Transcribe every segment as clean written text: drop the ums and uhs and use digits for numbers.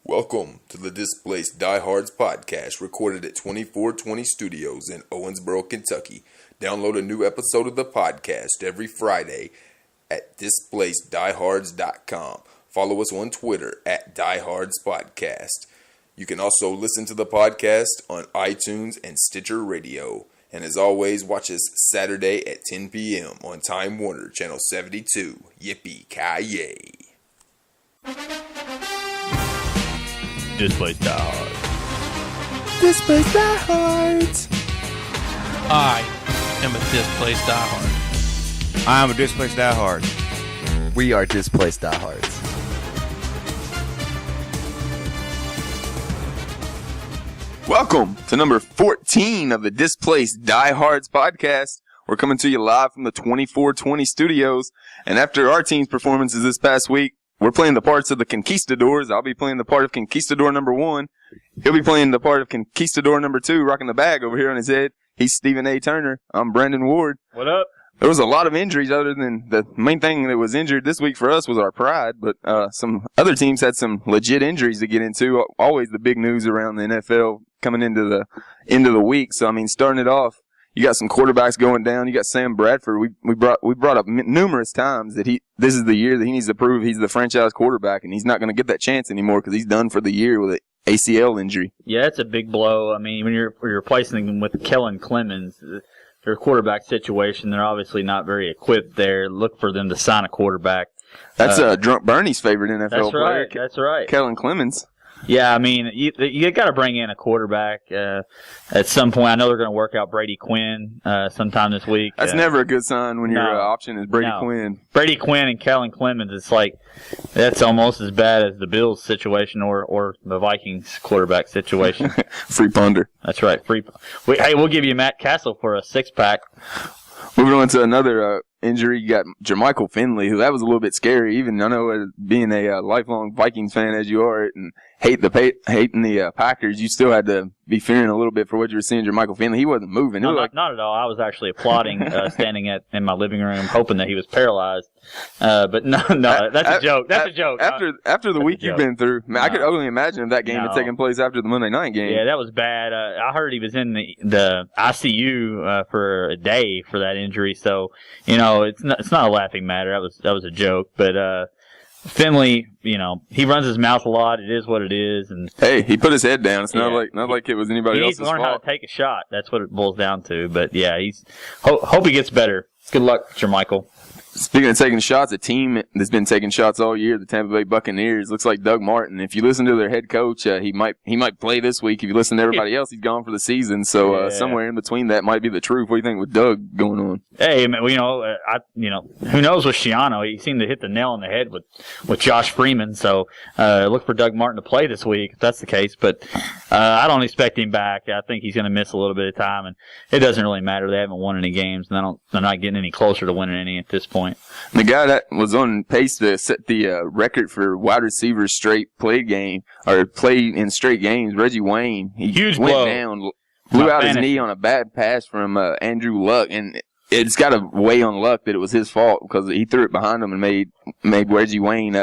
Welcome to the Displaced Diehards podcast, recorded at 2420 Studios in Owensboro, Kentucky. Download a new episode of the podcast every Friday at displaceddiehards.com. Follow us on Twitter at Diehards Podcast. You can also listen to the podcast on iTunes and Stitcher Radio. And as always, watch us Saturday at 10 p.m. on Time Warner, Channel 72. Yippee-ki-yay. Displaced Diehards. Displaced Diehards. I am a Displaced Diehard. I am a Displaced Diehard. We are Displaced Diehards. Welcome to number 14 of the Displaced Diehards podcast. We're coming to you live from the 2420 Studios. And after our team's performances this past week, we're playing the parts of the Conquistadors. I'll be playing the part of Conquistador number 1. He'll be playing the part of Conquistador number 2, rocking the bag over here on his head. He's Stephen A. Turner. I'm Brandon Ward. What up? There was a lot of injuries other than the main thing that was injured this week for us was our pride, but some other teams had some legit injuries to get into. Always the big news around the NFL coming into the end of the week. So, I mean, starting it off, you got some quarterbacks going down. You got Sam Bradford. We brought up numerous times that this is the year that he needs to prove he's the franchise quarterback, and he's not going to get that chance anymore because he's done for the year with an ACL injury. Yeah, it's a big blow. I mean, when you're replacing them with Kellen Clemens, their quarterback situation, they're obviously not very equipped there. Look for them to sign a quarterback. That's Drunk Bernie's favorite NFL player. That's right. Kellen Clemens. Yeah, I mean, you got to bring in a quarterback at some point. I know they're going to work out Brady Quinn sometime this week. That's never a good sign when your option is Brady Quinn. Brady Quinn and Kellen Clemens, it's like that's almost as bad as the Bills situation or the Vikings quarterback situation. Free punter. That's right. Hey, we'll give you Matt Castle for a 6-pack. Moving on to another injury, you got Jermichael Finley, who that was a little bit scary. Even I know being a lifelong Vikings fan as you are and hating the Packers, you still had to be fearing a little bit for what you were seeing. Jermichael Finley, he wasn't moving. No, not at all. I was actually applauding, standing in my living room, hoping that he was paralyzed. But no, that's a joke. That's a joke. After the week you've been through, man, I could only imagine if that game had taken place after the Monday night game. Yeah, that was bad. I heard he was in the ICU for a day for that injury. So it's not a laughing matter. That was a joke, but. Finley, he runs his mouth a lot. It is what it is, and hey, he put his head down. It's not like it was anybody else's fault. He needs to learn how to take a shot. That's what it boils down to. But yeah, hope he gets better. Good luck, Jermichael. Speaking of taking shots, a team that's been taking shots all year, the Tampa Bay Buccaneers, looks like Doug Martin. If you listen to their head coach, he might play this week. If you listen to everybody else, he's gone for the season. So somewhere in between that might be the truth. What do you think with Doug going on? Hey, man, who knows with Schiano? He seemed to hit the nail on the head with Josh Freeman. So look for Doug Martin to play this week if that's the case. But I don't expect him back. I think he's going to miss a little bit of time, and it doesn't really matter. They haven't won any games, and they're not getting any closer to winning any at this point. The guy that was on pace to set the record for wide receivers straight play in straight games, Reggie Wayne, he huge went blow. down, blew out his knee on a bad pass from Andrew Luck, and it's got to weigh on Luck that it was his fault because he threw it behind him and made Reggie Wayne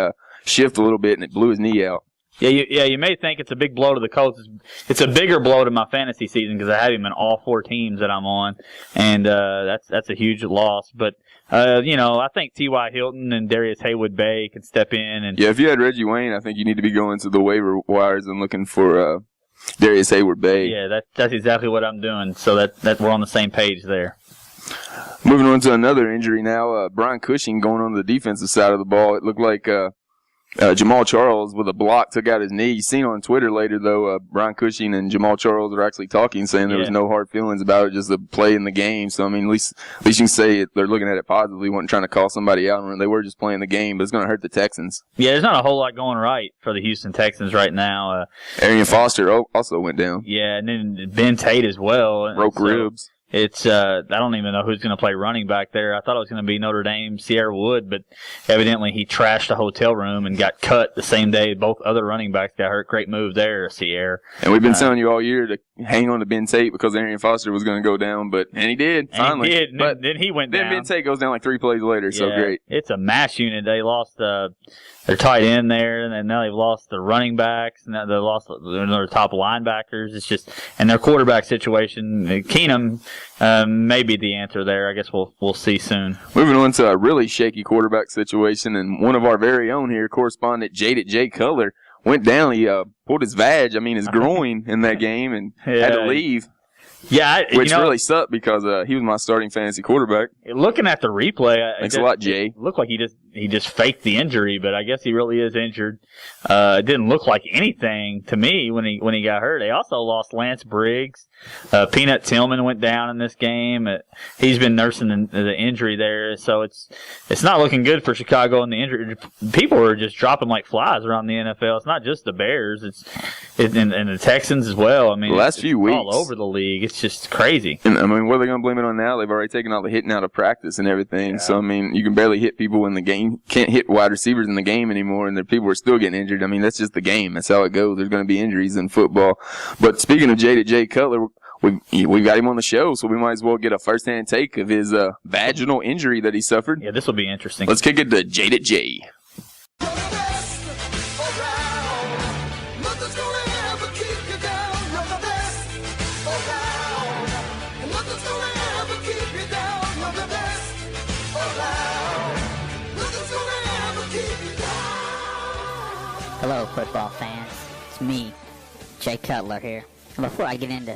shift a little bit, and it blew his knee out. Yeah, you may think it's a big blow to the Colts. It's a bigger blow to my fantasy season because I have him in all 4 teams that I'm on, and that's a huge loss. But I think T.Y. Hilton and Darius Haywood-Bay can step in. And yeah, if you had Reggie Wayne, I think you need to be going to the waiver wires and looking for Darius Haywood-Bay. Yeah, that's exactly what I'm doing. So that we're on the same page there. Moving on to another injury now, Brian Cushing going on the defensive side of the ball. It looked like Jamal Charles with a block took out his knee. You seen on Twitter later, though, Brian Cushing and Jamal Charles are actually talking, saying there was no hard feelings about it, just the play in the game. So, I mean, at least you can say they're looking at it positively, weren't trying to call somebody out. They were just playing the game, but it's going to hurt the Texans. Yeah, there's not a whole lot going right for the Houston Texans right now. Arian Foster also went down. Yeah, and then Ben Tate as well. Broke ribs. It's I don't even know who's going to play running back there. I thought it was going to be Notre Dame, Sierra Wood, but evidently he trashed a hotel room and got cut the same day both other running backs got hurt. Great move there, Sierra. And we've been telling you all year to hang on to Ben Tate because Arian Foster was going to go down, and he did, finally. He did, but then he went down. Then Ben Tate goes down like 3 plays later, so great. It's a mass unit. They lost their tight end there, and now they've lost the running backs, and now they lost their top linebackers. It's just, and their quarterback situation, Keenum may be the answer there. I guess we'll see soon. Moving on to a really shaky quarterback situation, and one of our very own here, correspondent J. Cutler, went down. He pulled his his groin in that game and had to leave. Yeah, which really sucked because he was my starting fantasy quarterback. Looking at the replay, thanks a lot, Jay. It looked like he just faked the injury, but I guess he really is injured. It didn't look like anything to me when he got hurt. They also lost Lance Briggs. Peanut Tillman went down in this game. He's been nursing the injury there, so it's not looking good for Chicago. And the injury people are just dropping like flies around the NFL. It's not just the Bears; and the Texans as well. I mean, the last few weeks all over the league. It's just crazy. And what are they going to blame it on now? They've already taken all the hitting out of practice and everything. Yeah. So you can barely hit people in the game. Can't hit wide receivers in the game anymore, and the people are still getting injured. That's just the game. That's how it goes. There's going to be injuries in football. But speaking of J. Cutler, we got him on the show, so we might as well get a first-hand take of his vaginal injury that he suffered. Yeah, this will be interesting. Let's kick it to J. Hello, football fans. It's me, Jay Cutler here. And before I get into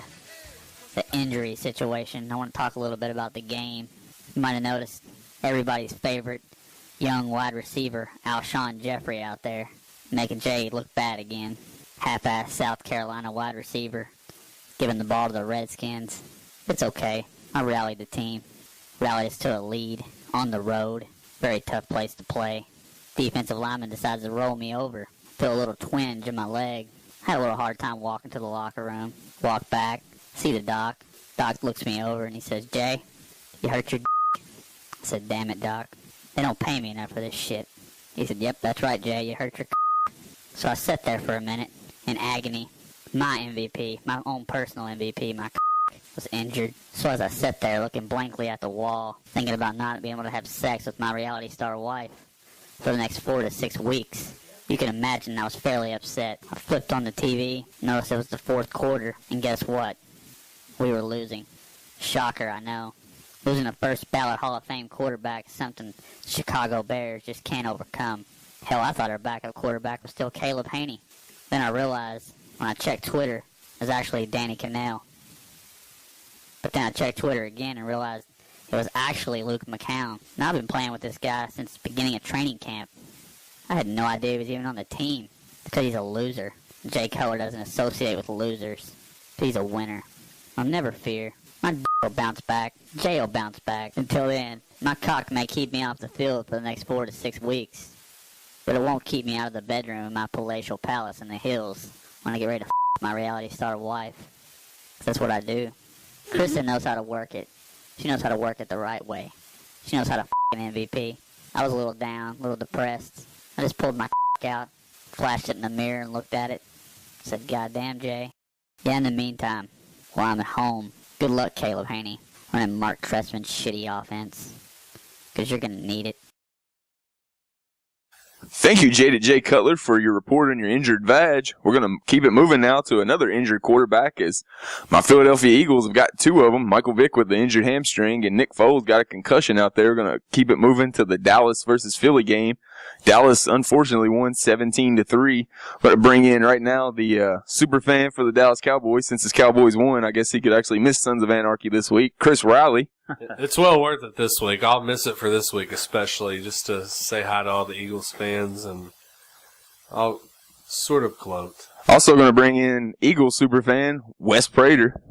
the injury situation, I want to talk a little bit about the game. You might have noticed everybody's favorite young wide receiver, Alshon Jeffrey, out there, making Jay look bad again. Half-ass South Carolina wide receiver, giving the ball to the Redskins. It's okay. I rallied the team. Rallied us to a lead on the road. Very tough place to play. Defensive lineman decides to roll me over. Feel a little twinge in my leg. Had a little hard time walking to the locker room. Walk back, see the doc. Doc looks me over and he says, "Jay, you hurt your d?" I said, "Damn it, Doc. They don't pay me enough for this shit." He said, "Yep, that's right, Jay. You hurt your d." So I sat there for a minute in agony. My MVP, my own personal MVP, my was injured. So as I sat there looking blankly at the wall, thinking about not being able to have sex with my reality star wife for the next 4 to 6 weeks, you can imagine I was fairly upset. I flipped on the TV, noticed it was the fourth quarter, and guess what? We were losing. Shocker, I know. Losing a first ballot Hall of Fame quarterback is something Chicago Bears just can't overcome. Hell, I thought our backup quarterback was still Caleb Haney. Then I realized when I checked Twitter, it was actually Danny Cannell. But then I checked Twitter again and realized it was actually Luke McCown. Now I've been playing with this guy since the beginning of training camp. I had no idea he was even on the team because he's a loser. Jay Cutler doesn't associate with losers. He's a winner. I'll never fear. My d will bounce back. Jay will bounce back. Until then, my cock may keep me off the field for the next 4 to 6 weeks. But it won't keep me out of the bedroom in my palatial palace in the hills when I get ready to my reality star wife. That's what I do. Kristen knows how to work it. She knows how to work it the right way. She knows how to MVP. I was a little down, a little depressed. I just pulled my out, flashed it in the mirror and looked at it. Said, "Goddamn, Jay." Yeah, in the meantime, while I'm at home, good luck, Caleb Haney, running Mark Trestman's shitty offense. Because you're going to need it. Thank you, J. Cutler, for your report on your injured vag. We're going to keep it moving now to another injured quarterback, as my Philadelphia Eagles have got 2 of them. Michael Vick with the injured hamstring, and Nick Foles got a concussion out there. We're going to keep it moving to the Dallas versus Philly game. Dallas, unfortunately, won 17-3. But to bring in right now the super fan for the Dallas Cowboys. Since his Cowboys won, I guess he could actually miss Sons of Anarchy this week. Chris Riley. It's well worth it this week. I'll miss it for this week especially, just to say hi to all the Eagles fans, and I'll sort of gloat. Also going to bring in Eagles superfan Wes Prater.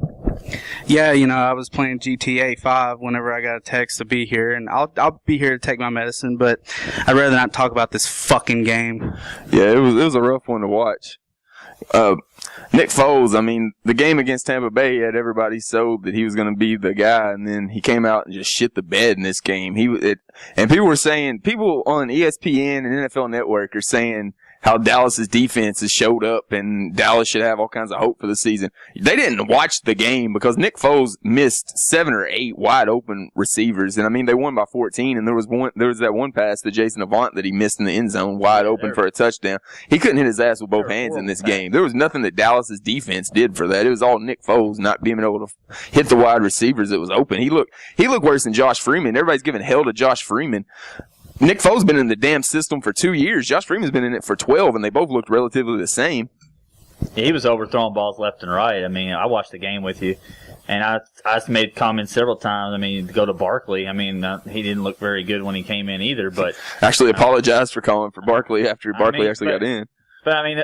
Yeah, I was playing GTA 5 whenever I got a text to be here, and I'll be here to take my medicine, but I'd rather not talk about this fucking game. Yeah, it was a rough one to watch. Nick Foles, I mean, the game against Tampa Bay had everybody sold that he was going to be the guy, and then he came out and just shit the bed in this game. And people were saying, people on ESPN and NFL Network are saying how Dallas's defense has showed up and Dallas should have all kinds of hope for the season. They didn't watch the game because Nick Foles missed 7 or 8 wide open receivers. And I mean, they won by 14, and there was that one pass to Jason Avant that he missed in the end zone wide open for a touchdown. He couldn't hit his ass with both hands in this game. There was nothing that Dallas's defense did for that. It was all Nick Foles not being able to hit the wide receivers that was open. He looked worse than Josh Freeman. Everybody's giving hell to Josh Freeman. Nick Foles been in the damn system for 2 years. Josh Freeman's been in it for 12, and they both looked relatively the same. Yeah, he was overthrowing balls left and right. I mean, I watched the game with you, and I made comments several times. I mean, to go to Barkley. I mean, he didn't look very good when he came in either. But actually apologized for calling for Barkley after Barkley got in. But I mean,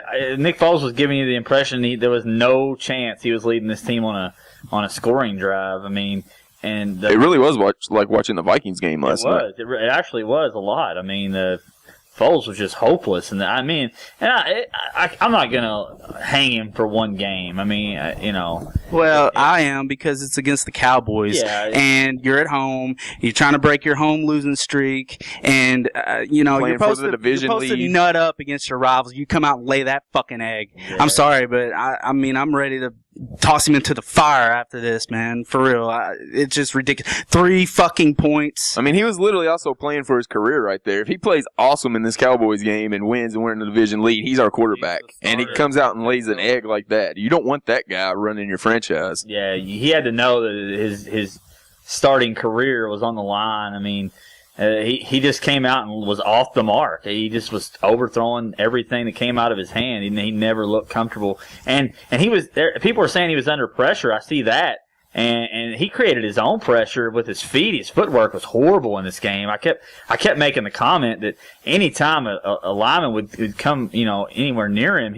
Nick Foles was giving you the impression there was no chance he was leading this team on a scoring drive. I mean. And it really was like watching the Vikings game last night. It actually was a lot. I mean, Foles was just hopeless, and I mean, and I'm not gonna hang him for one game. I mean, Well, I am, because it's against the Cowboys, and you're at home. You're trying to break your home losing streak, and you're supposed to nut up against your rivals. You come out and lay that fucking egg. Yeah. I'm sorry, but I mean, I'm ready to toss him into the fire after this, man. For real, it's just ridiculous. 3 fucking points. I mean, he was literally also playing for his career right there. If he plays awesome in this Cowboys game and wins and we're in the division lead, he's our quarterback. And he comes out and lays an egg like that. You don't want that guy running your franchise. Yeah, he had to know that his starting career was on the line. I mean, he just came out and was off the mark. He just was overthrowing everything that came out of his hand. He never looked comfortable. And he was there. People were saying he was under pressure. I see that. And he created his own pressure with his feet. His footwork was horrible in this game. I kept making the comment that any time a lineman would come, anywhere near him,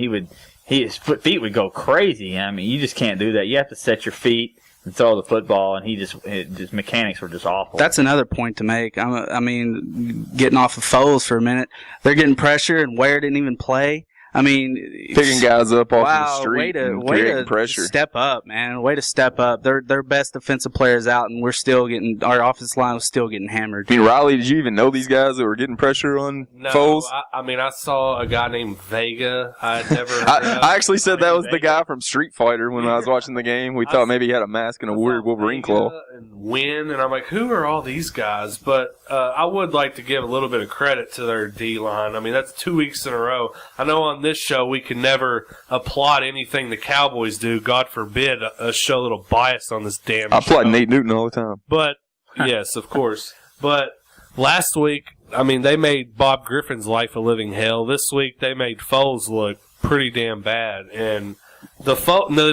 his feet would go crazy. I mean, you just can't do that. You have to set your feet and throw the football, and his mechanics were just awful. That's another point to make. I mean, getting off of Foles for a minute, they're getting pressure, and Ware didn't even play. I mean, picking guys up off the street and creating pressure. Step up, man. Way to step up. Their best defensive players out, and our offensive line was still getting hammered. I mean, Riley, did you even know these guys that were getting pressure on Foles? I mean, I saw a guy named Vega. I'd never heard I actually said that was the guy from Street Fighter when I was watching the game. We thought maybe he had a mask and a weird Wolverine claw. And Win, and I'm like, who are all these guys? But I would like to give a little bit of credit to their D-line. I mean, that's 2 weeks in a row. I know on this show we can never applaud anything the Cowboys do. God forbid us show a little bias on this damn show. I applaud Nate Newton all the time. But, yes, of course. But last week, I mean, they made Bob Griffin's life a living hell. This week, they made Foles look pretty damn bad. And the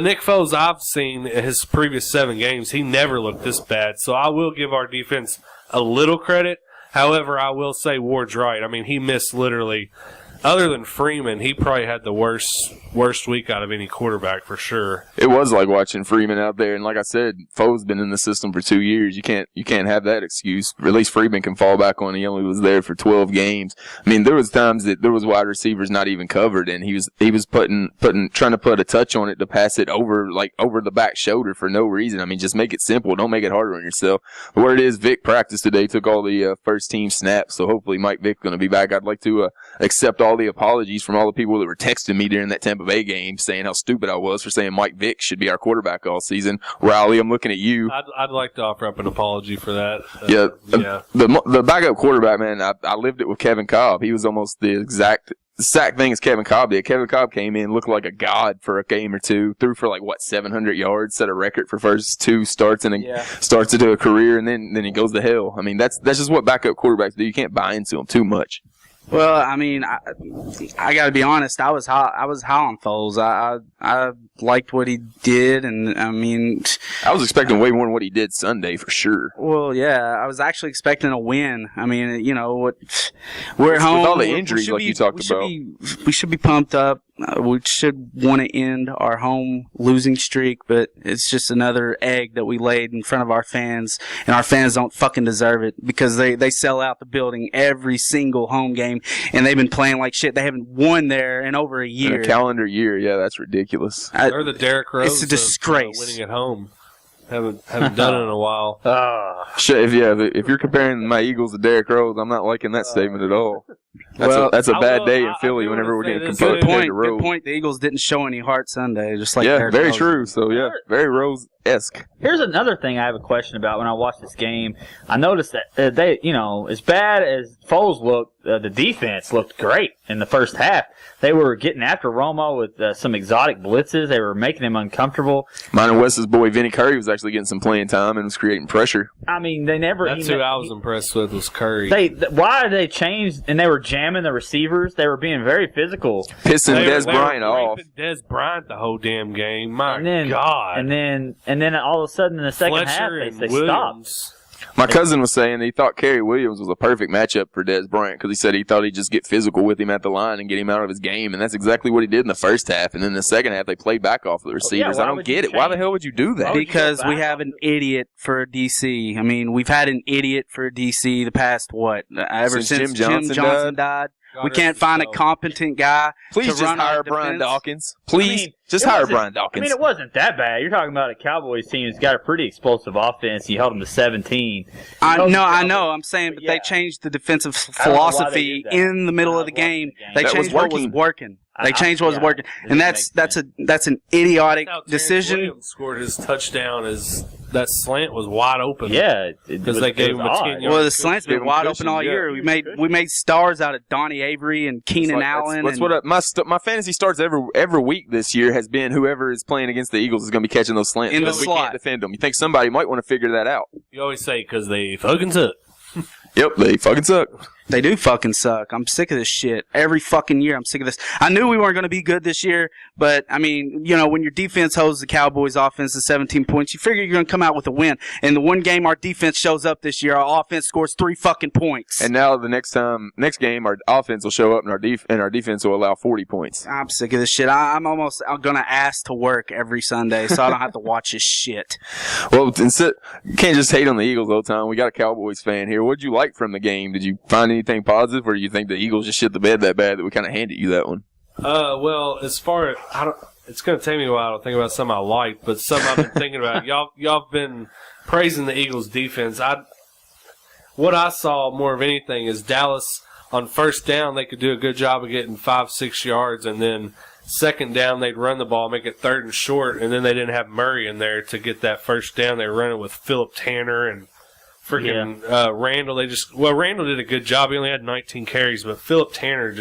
Nick Foles I've seen in his previous 7 games, he never looked this bad. So I will give our defense a little credit. However, I will say Ward's right. I mean, he missed literally, other than Freeman, he probably had the worst week out of any quarterback for sure. It was like watching Freeman out there, and like I said, Foe's been in the system for 2 years. You can't have that excuse. At least Freeman can fall back on. He only was there for 12 games. I mean, there was times that there was wide receivers not even covered, and he was trying to put a touch on it to pass it over the back shoulder for no reason. I mean, just make it simple. Don't make it harder on yourself. But where it is, Vic practiced today, took all the first team snaps, so hopefully Mike Vick's going to be back. I'd like to accept all the apologies from all the people that were texting me during that Tampa Bay game saying how stupid I was for saying Mike Vick should be our quarterback all season. Riley, I'm looking at you. I'd like to offer up an apology for that. Yeah. The backup quarterback, man, I lived it with Kevin Cobb. He was almost the exact thing as Kevin Cobb did. Kevin Cobb came in, looked like a god for a game or two, threw for 700 yards, set a record for first 2 starts and starts into a career, and then he goes to hell. I mean, that's just what backup quarterbacks do. You can't buy into them too much. Well, I mean, I got to be honest. I was high on Foles. I liked what he did, and I mean, I was expecting way more than what he did Sunday for sure. Well, yeah, I was actually expecting a win. I mean, we're at home with all the injuries like you talked about. We should be pumped up. We should want to end our home losing streak, but it's just another egg that we laid in front of our fans, and our fans don't fucking deserve it because they sell out the building every single home game, and they've been playing like shit. They haven't won there in over a year. In a calendar year, yeah, that's ridiculous. They're the Derrick Rose. It's a disgrace. Winning at home. Haven't done it in a while. If you're comparing my Eagles to Derrick Rose, I'm not liking that statement at all. That's a bad day in Philly whenever we're going to compare to Rose. Good point. The Eagles didn't show any heart Sunday, just like Derrick very Rose. True. So yeah, very Rose-esque. Here's another thing I have a question about. When I watched this game, I noticed that they, as bad as Foles looked, the defense looked great in the first half. They were getting after Romo with some exotic blitzes. They were making him uncomfortable. Mine and Wes's boy Vinny Curry was actually getting some playing time and was creating pressure. I mean, they never. That's who I was impressed with was Curry. Why did they change? And they were jamming the receivers. They were being very physical, pissing Des Bryant off. Des Bryant the whole damn game. My God. And then all of a sudden in the second half they stopped. My cousin was saying he thought Kerry Williams was a perfect matchup for Des Bryant because he said he thought he'd just get physical with him at the line and get him out of his game, and that's exactly what he did in the first half. And then the second half, they played back off the receivers. I don't get it. Why the hell would you do that? Because we have an idiot for a DC. I mean, we've had an idiot for a DC the past, ever since Jim Johnson died. We can't find a competent guy to just run hire Brian Dawkins. Please, just hire Brian Dawkins. I mean, it wasn't that bad. You're talking about a Cowboys team who's got a pretty explosive offense. You held them to 17. I know. I'm saying, but they changed the defensive philosophy in the middle of the game. They changed what was working. They changed what was working, and that's an idiotic decision. Williams scored his touchdown that slant was wide open. Yeah, because they gave him a 10-yard. Well, the slant's been wide open all year. We made stars out of Donnie Avery and Keenan Allen. That's what my fantasy starts every week this year has been whoever is playing against the Eagles is going to be catching those slants in the slot. We can't defend them. You think somebody might want to figure that out? You always say because they fucking suck. Yep, they fucking suck. They do fucking suck. I'm sick of this shit. Every fucking year, I'm sick of this. I knew we weren't going to be good this year, but, I mean, when your defense holds the Cowboys' offense to 17 points, you figure you're going to come out with a win. And the one game our defense shows up this year, our offense scores 3 fucking points. And now the next game, our offense will show up and our defense will allow 40 points. I'm sick of this shit. I'm going to ask to work every Sunday so I don't have to watch this shit. Well, you can't just hate on the Eagles all the time. We got a Cowboys fan here. What did you like from the game? Did you find anything positive, or do you think the Eagles just shit the bed that bad that we kind of handed you that one? Well, as far as it's going to take me a while to think about some I liked, but some I've been thinking about. Y'all have been praising the Eagles' defense. What I saw more of anything is Dallas on first down they could do a good job of getting 5-6 yards, and then second down they'd run the ball, make it 3rd and short, and then they didn't have Murray in there to get that first down. They were running with Philip Tanner and freaking Randall. Randall did a good job. He only had 19 carries, but Philip Tanner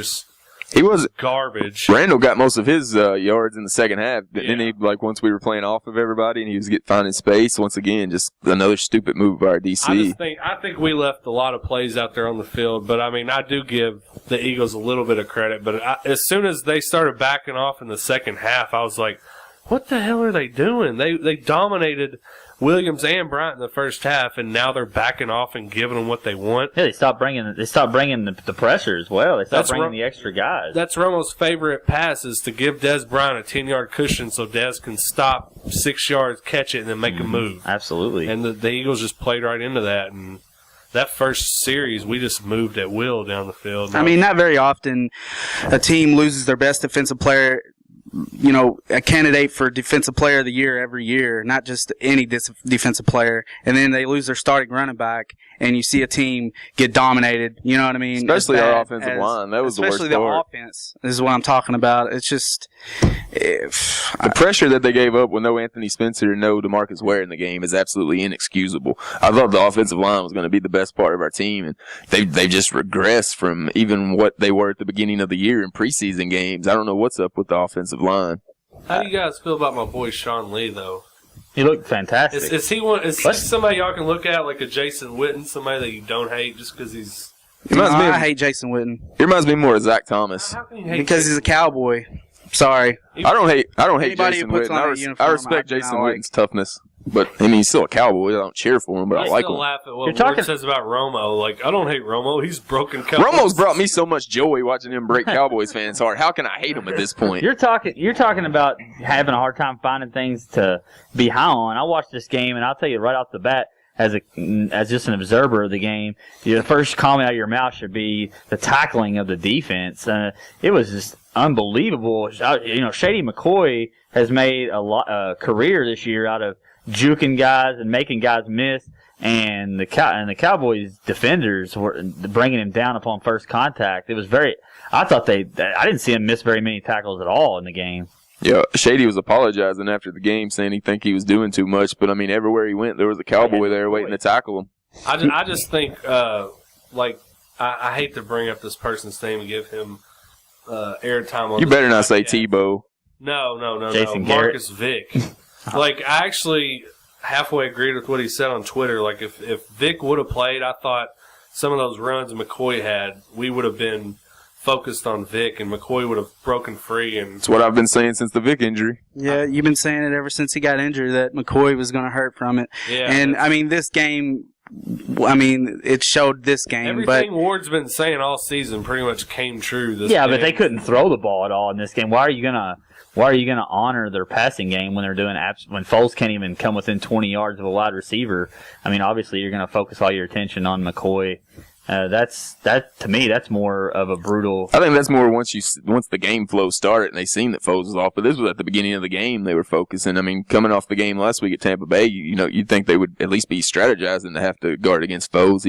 he was garbage. Randall got most of his yards in the second half. Didn't he? Once we were playing off of everybody and he was finding space. Once again, just another stupid move by our DC. I think we left a lot of plays out there on the field, but I mean, I do give the Eagles a little bit of credit. But as soon as they started backing off in the second half, I was like, what the hell are they doing? They dominated Williams and Bryant in the first half, and now they're backing off and giving them what they want. Yeah, they stopped bringing the pressure as well. They stopped bringing the extra guys. That's Romo's favorite pass is to give Des Bryant a 10-yard cushion so Des can stop 6 yards, catch it, and then make a move. Absolutely. And the Eagles just played right into that, and that first series, we just moved at will down the field. I mean, not very often a team loses their best defensive player, a candidate for Defensive Player of the Year every year, not just any defensive player, and then they lose their starting running back, and you see a team get dominated. You know what I mean? Especially our offensive line. That was the worst part. Especially the offense is what I'm talking about. It's just the pressure that they gave up with no Anthony Spencer and no DeMarcus Ware in the game is absolutely inexcusable. I thought the offensive line was going to be the best part of our team, and they just regressed from even what they were at the beginning of the year in preseason games. I don't know what's up with the offensive line. How do you guys feel about my boy Sean Lee, though? He looked fantastic. Is he somebody y'all can look at, like a Jason Witten, somebody that you don't hate just because he's... I hate Jason Witten. He reminds me more of Zach Thomas. How can you hate because he's a Cowboy. Sorry. I don't hate Anybody Jason who puts Witten. on a uniform, I respect I do Jason not like. Witten's toughness. But, I mean, he's still a Cowboy. I don't cheer for him, but I like still him. laugh at what Ward says about Romo. Like, I don't hate Romo. He's broken Cowboys. Romo's brought me so much joy watching him break Cowboys fans' heart. How can I hate him at this point? You're talking about having a hard time finding things to be high on. I watched this game, and I'll tell you right off the bat, as just an observer of the game, the first comment out of your mouth should be the tackling of the defense. It was just unbelievable. Shady McCoy has made a career this year out of juking guys and making guys miss, and the Cowboys defenders were bringing him down upon first contact. It was I didn't see him miss very many tackles at all in the game. Yeah, Shady was apologizing after the game, saying he think he was doing too much. But I mean, everywhere he went, there was a Cowboy there waiting to tackle him. I just think, I hate to bring up this person's name and give him airtime on. You better not say Tebow. No. Jason Garrett. Marcus Vick. I actually halfway agreed with what he said on Twitter. Like, if Vick would have played, I thought some of those runs McCoy had, we would have been focused on Vick, and McCoy would have broken free. And that's what I've been saying since the Vick injury. Yeah, you've been saying it ever since he got injured that McCoy was going to hurt from it. Yeah, and I mean, this game, it showed this game. Everything Ward's been saying all season pretty much came true. Yeah, but they couldn't throw the ball at all in this game. Why are you gonna honor their passing game when they're doing when Foles can't even come within 20 yards of a wide receiver? I mean, obviously you're gonna focus all your attention on McCoy. To me, that's more of a brutal. I think that's more once the game flow started and they seen that Foles was off. But this was at the beginning of the game they were focusing. I mean, coming off the game last week at Tampa Bay, you'd think they would at least be strategizing to have to guard against Foles.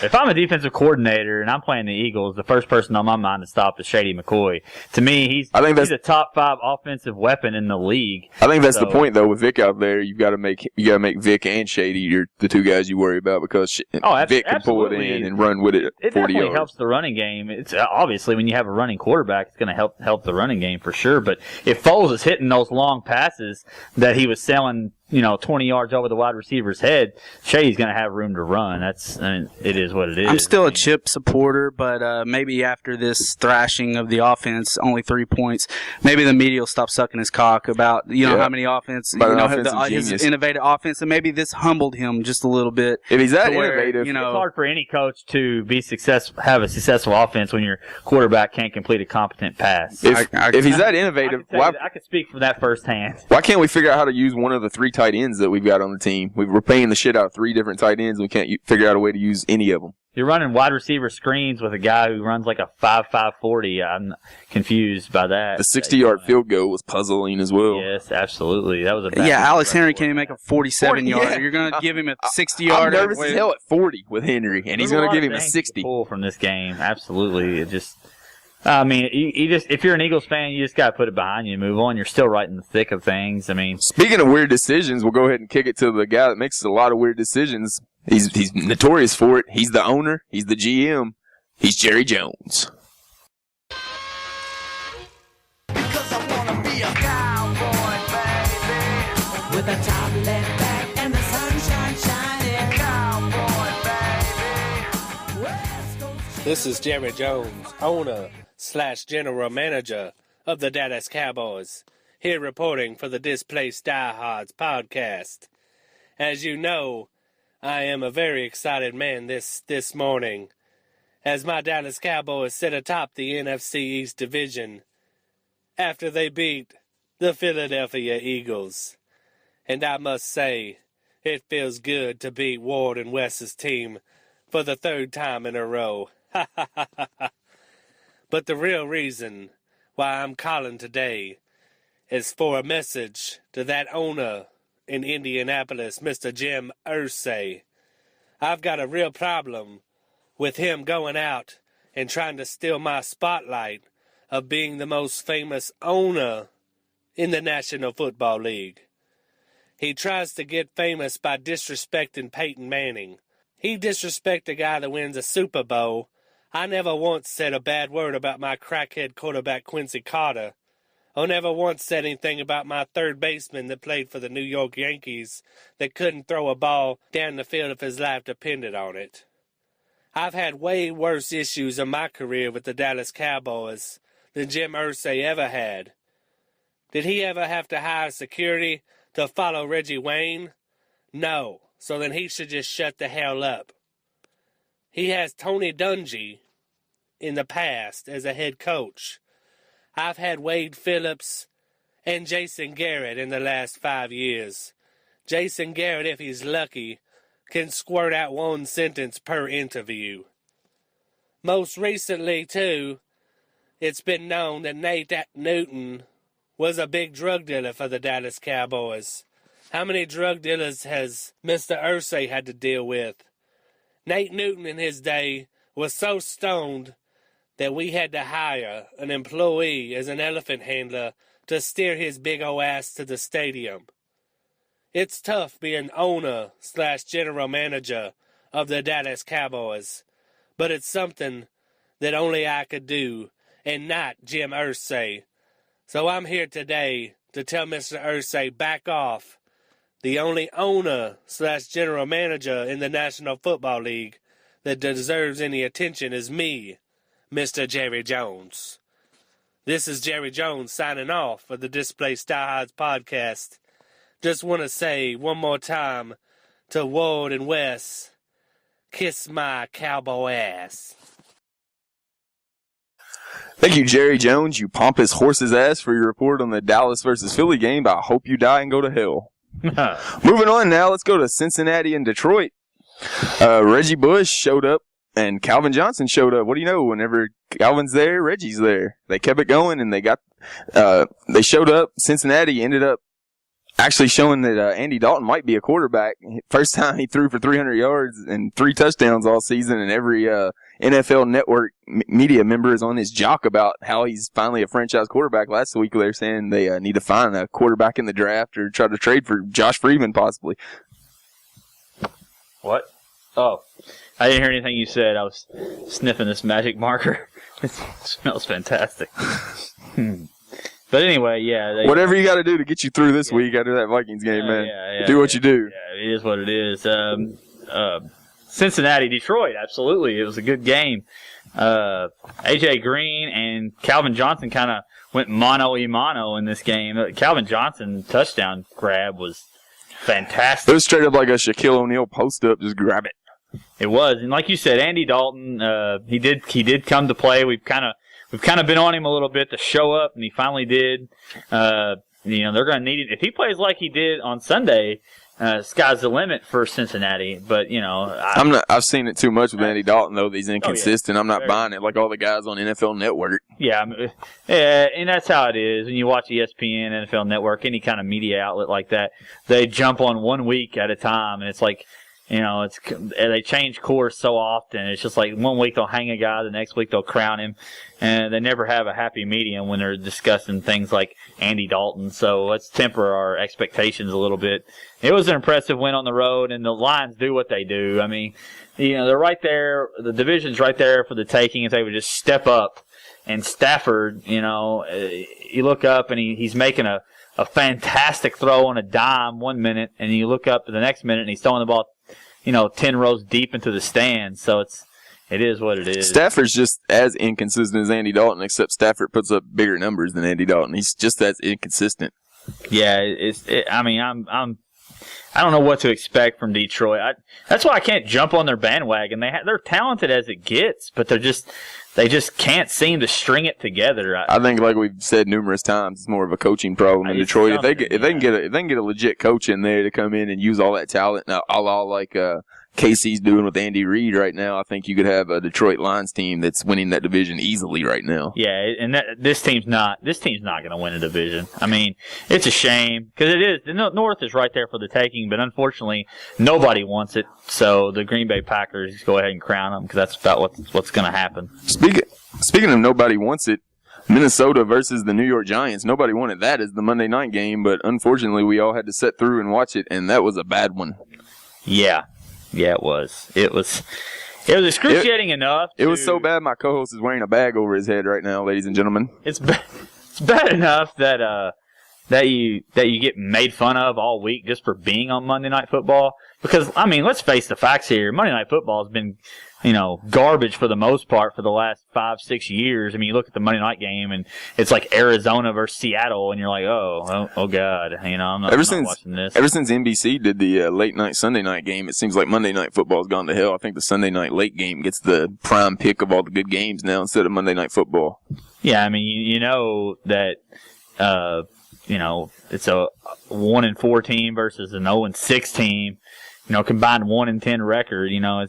If I'm a defensive coordinator and I'm playing the Eagles, the first person on my mind to stop is Shady McCoy. To me, he's a top 5 offensive weapon in the league. I think that's the point though. With Vic out there, you got to make Vic and Shady the two guys you worry about because Vic can pull it in and run with it. It definitely helps the running game. It's obviously when you have a running quarterback, it's going to help the running game for sure. But if Foles is hitting those long passes that he was selling, 20 yards over the wide receiver's head, Shady's going to have room to run. It is what it is. I'm still a Chip supporter, but maybe after this thrashing of the offense, only 3 points, maybe the media will stop sucking his cock about how many offense, his innovative offense, and maybe this humbled him just a little bit. If he's that innovative, it's hard for any coach to have a successful offense when your quarterback can't complete a competent pass. If he's that innovative, I could speak from that firsthand. Why can't we figure out how to use one of the 3 tight ends that we've got on the team? We're paying the shit out of 3 different tight ends. We can't figure out a way to use any of them. You're running wide receiver screens with a guy who runs like a 5.5 40. I'm confused by that. The 60-yard field goal was puzzling as well. Yes, absolutely. That was a bad Alex Henry can't even make a 47-yarder. You're going to give him a 60-yarder. I'm nervous as hell at 40 with Henry, and he's going to give him a 60. Pull from this game, absolutely. If you're an Eagles fan, you just got to put it behind you and move on. You're still right in the thick of things. I mean, speaking of weird decisions, we'll go ahead and kick it to the guy that makes a lot of weird decisions. He's notorious for it. He's the owner. He's the GM. He's Jerry Jones. Because I wanna be a cowboy, baby. With a top left back and the sunshine shining. Cowboy, baby. This is Jerry Jones, owner / general manager of the Dallas Cowboys, here reporting for the Displaced Diehards podcast. As you know, I am a very excited man this morning, as my Dallas Cowboys sit atop the NFC East Division after they beat the Philadelphia Eagles. And I must say, it feels good to beat Ward and Wes's team for the 3rd time in a row. But the real reason why I'm calling today is for a message to that owner in Indianapolis, Mr. Jim Irsay. I've got a real problem with him going out and trying to steal my spotlight of being the most famous owner in the National Football League. He tries to get famous by disrespecting Peyton Manning. He disrespects a guy that wins a Super Bowl. I never once said a bad word about my crackhead quarterback Quincy Carter, or never once said anything about my third baseman that played for the New York Yankees that couldn't throw a ball down the field if his life depended on it. I've had way worse issues in my career with the Dallas Cowboys than Jim Irsay ever had. Did he ever have to hire security to follow Reggie Wayne? No. So then he should just shut the hell up. He has Tony Dungy in the past as a head coach. I've had Wade Phillips and Jason Garrett in the last 5 years. Jason Garrett, if he's lucky, can squirt out one sentence per interview. Most recently, too, it's been known that Nate Newton was a big drug dealer for the Dallas Cowboys. How many drug dealers has Mr. Irsay had to deal with? Nate Newton in his day was so stoned that we had to hire an employee as an elephant handler to steer his big ol' ass to the stadium. It's tough being owner/general manager of the Dallas Cowboys, but it's something that only I could do, and not Jim Irsay. So I'm here today to tell Mr. Irsay back off. The only owner/general manager in the National Football League that deserves any attention is me, Mr. Jerry Jones. This is Jerry Jones signing off for the Displaced Diehards podcast. Just want to say one more time to Ward and Wes, kiss my cowboy ass. Thank you, Jerry Jones, you pompous horse's ass, for your report on the Dallas versus Philly game. I hope you die and go to hell. Moving on now, let's go to Cincinnati and Detroit. Reggie Bush showed up and Calvin Johnson showed up. What do you know? Whenever Calvin's there, Reggie's there. They kept it going and they showed up. Cincinnati ended up actually showing that Andy Dalton might be a quarterback. First time he threw for 300 yards and 3 touchdowns all season, and every NFL Network media member is on his jock about how he's finally a franchise quarterback. Last week they were saying they need to find a quarterback in the draft or try to trade for Josh Freeman possibly. What? Oh, I didn't hear anything you said. I was sniffing this magic marker. It smells fantastic. But anyway, yeah. Whatever you got to do to get you through this week after that Vikings game, man. Do what you do. Yeah, it is what it is. Cincinnati, Detroit, absolutely. It was a good game. A.J. Green and Calvin Johnson kind of went mano-a-mano in this game. Calvin Johnson touchdown grab was fantastic. It was straight up like a Shaquille O'Neal post-up, just grab it. It was. And like you said, Andy Dalton, he did come to play. We've kind of been on him a little bit to show up, and he finally did. They're going to need it. If he plays like he did on Sunday, sky's the limit for Cincinnati. But I've seen it too much with Andy Dalton though. He's inconsistent. I'm not buying it like all the guys on NFL Network. Yeah, and that's how it is. When you watch ESPN, NFL Network, any kind of media outlet like that, they jump on 1 week at a time, and it's like. They change course so often. It's just like 1 week they'll hang a guy, the next week they'll crown him, and they never have a happy medium when they're discussing things like Andy Dalton. So let's temper our expectations a little bit. It was an impressive win on the road, and the Lions do what they do. I mean, they're right there. The division's right there for the taking if they would just step up. And Stafford, you look up and he's making a fantastic throw on a dime 1 minute, and you look up the next minute and he's throwing the ball 10 rows deep into the stands. So it is what it is. Stafford's just as inconsistent as Andy Dalton, except Stafford puts up bigger numbers than Andy Dalton. He's just as inconsistent. Yeah, I don't know what to expect from Detroit. That's why I can't jump on their bandwagon. They're talented as it gets, but they just can't seem to string it together. I think, like we've said numerous times, it's more of a coaching problem in Detroit. If they can get a legit coach in there to come in and use all that talent, a la like KC's doing with Andy Reid right now, I think you could have a Detroit Lions team that's winning that division easily right now. Yeah, and this team's not going to win a division. I mean, it's a shame because it is. The North is right there for the taking, but unfortunately, nobody wants it. So the Green Bay Packers go ahead and crown them because that's about what's going to happen. Speaking of nobody wants it, Minnesota versus the New York Giants. Nobody wanted that as the Monday night game, but unfortunately, we all had to sit through and watch it, and that was a bad one. Yeah. Yeah, it was. It was excruciating enough. It was so bad my co-host is wearing a bag over his head right now, ladies and gentlemen. It's bad enough that you get made fun of all week just for being on Monday Night Football. Because, I mean, let's face the facts here. Monday Night Football has been garbage for the most part for the last 5-6 years. I mean, you look at the Monday night game and it's like Arizona versus Seattle, and you're like, oh God, I'm not watching this. Ever since NBC did the late night Sunday night game, it seems like Monday night football's gone to hell. I think the Sunday night late game gets the prime pick of all the good games now instead of Monday night football. Yeah, I mean, you know that. It's a 1-4 team versus an 0-6 team. Combined 1-10 record. And I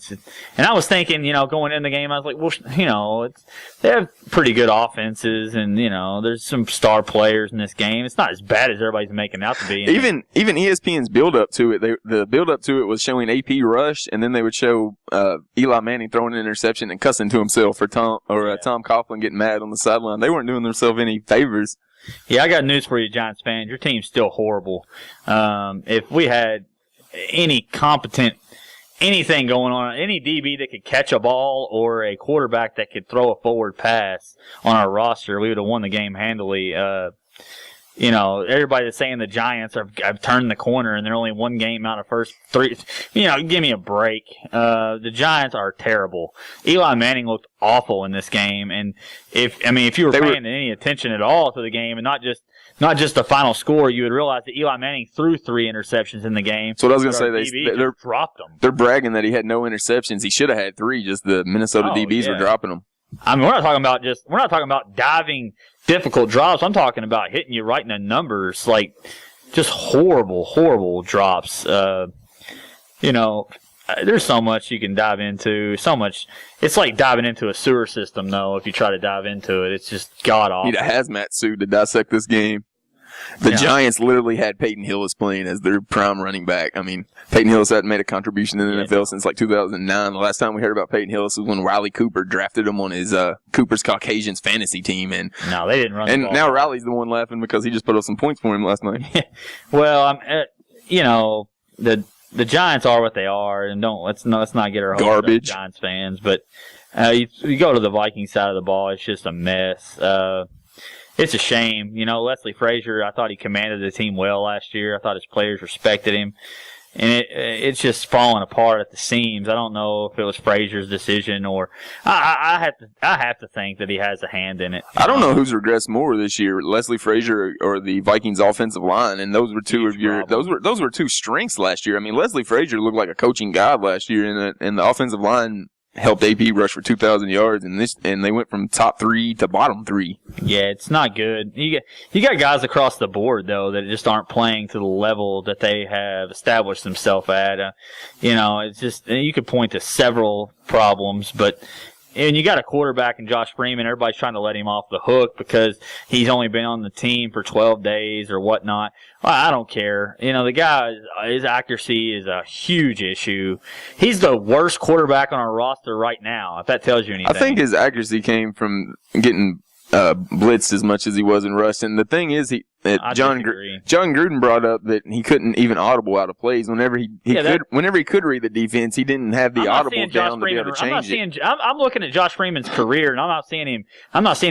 was thinking, going in the game, I was like, well, they have pretty good offenses, and there's some star players in this game. It's not as bad as everybody's making out to be. Even ESPN's build up to it, the build up to it was showing AP rush, and then they would show Eli Manning throwing an interception and cussing to himself for Tom Coughlin getting mad on the sideline. They weren't doing themselves any favors. Yeah, I got news for you, Giants fans. Your team's still horrible. If we had any competent anything going on, any DB that could catch a ball or a quarterback that could throw a forward pass on our roster, we would have won the game handily. Everybody that's saying the Giants have turned the corner and they're only one game out of first three. Give me a break. The Giants are terrible. Eli Manning looked awful in this game, and if you were paying any attention at all to the game and not just the final score, you would realize that Eli Manning threw 3 interceptions in the game. So what I was going to say, they dropped them. They're bragging that he had no interceptions. He should have had 3. Just the Minnesota DBs were dropping them. I mean, we're not talking about diving difficult drops. I'm talking about hitting you right in the numbers, like just horrible drops. There's so much you can dive into. So much. It's like diving into a sewer system, though. If you try to dive into it, it's just god awful. Need a hazmat suit to dissect this game. The Giants literally had Peyton Hillis playing as their prime running back. I mean, Peyton Hillis hadn't made a contribution in the NFL since like 2009. The last time we heard about Peyton Hillis was when Riley Cooper drafted him on his Cooper's Caucasians fantasy team. And no, they didn't run the ball. And now Riley's the one laughing because he just put up some points for him last night. Well, the Giants are what they are, and let's not get our hopes up, Giants fans. But you go to the Vikings side of the ball, it's just a mess. It's a shame. Leslie Frazier, I thought he commanded the team well last year. I thought his players respected him. And it's just falling apart at the seams. I don't know if it was Frazier's decision or I have to think that he has a hand in it. I don't know who's regressed more this year, Leslie Frazier or the Vikings offensive line, and those were those were 2 strengths last year. I mean, Leslie Frazier looked like a coaching god last year, and the offensive line helped AP rush for 2,000 yards, and they went from top 3 to bottom 3. Yeah, it's not good. You got guys across the board though that just aren't playing to the level that they have established themselves at. It's just you could point to several problems, but. And you got a quarterback in Josh Freeman. Everybody's trying to let him off the hook because he's only been on the team for 12 days or whatnot. Well, I don't care. The guy, his accuracy is a huge issue. He's the worst quarterback on our roster right now, if that tells you anything. I think his accuracy came from getting blitzed as much as he was in rush. And the thing is, John Gruden brought up that he couldn't even audible out of plays whenever he could read the defense. He didn't have the audible down to be able to change it. I'm looking at Josh Freeman's career, and I'm not seeing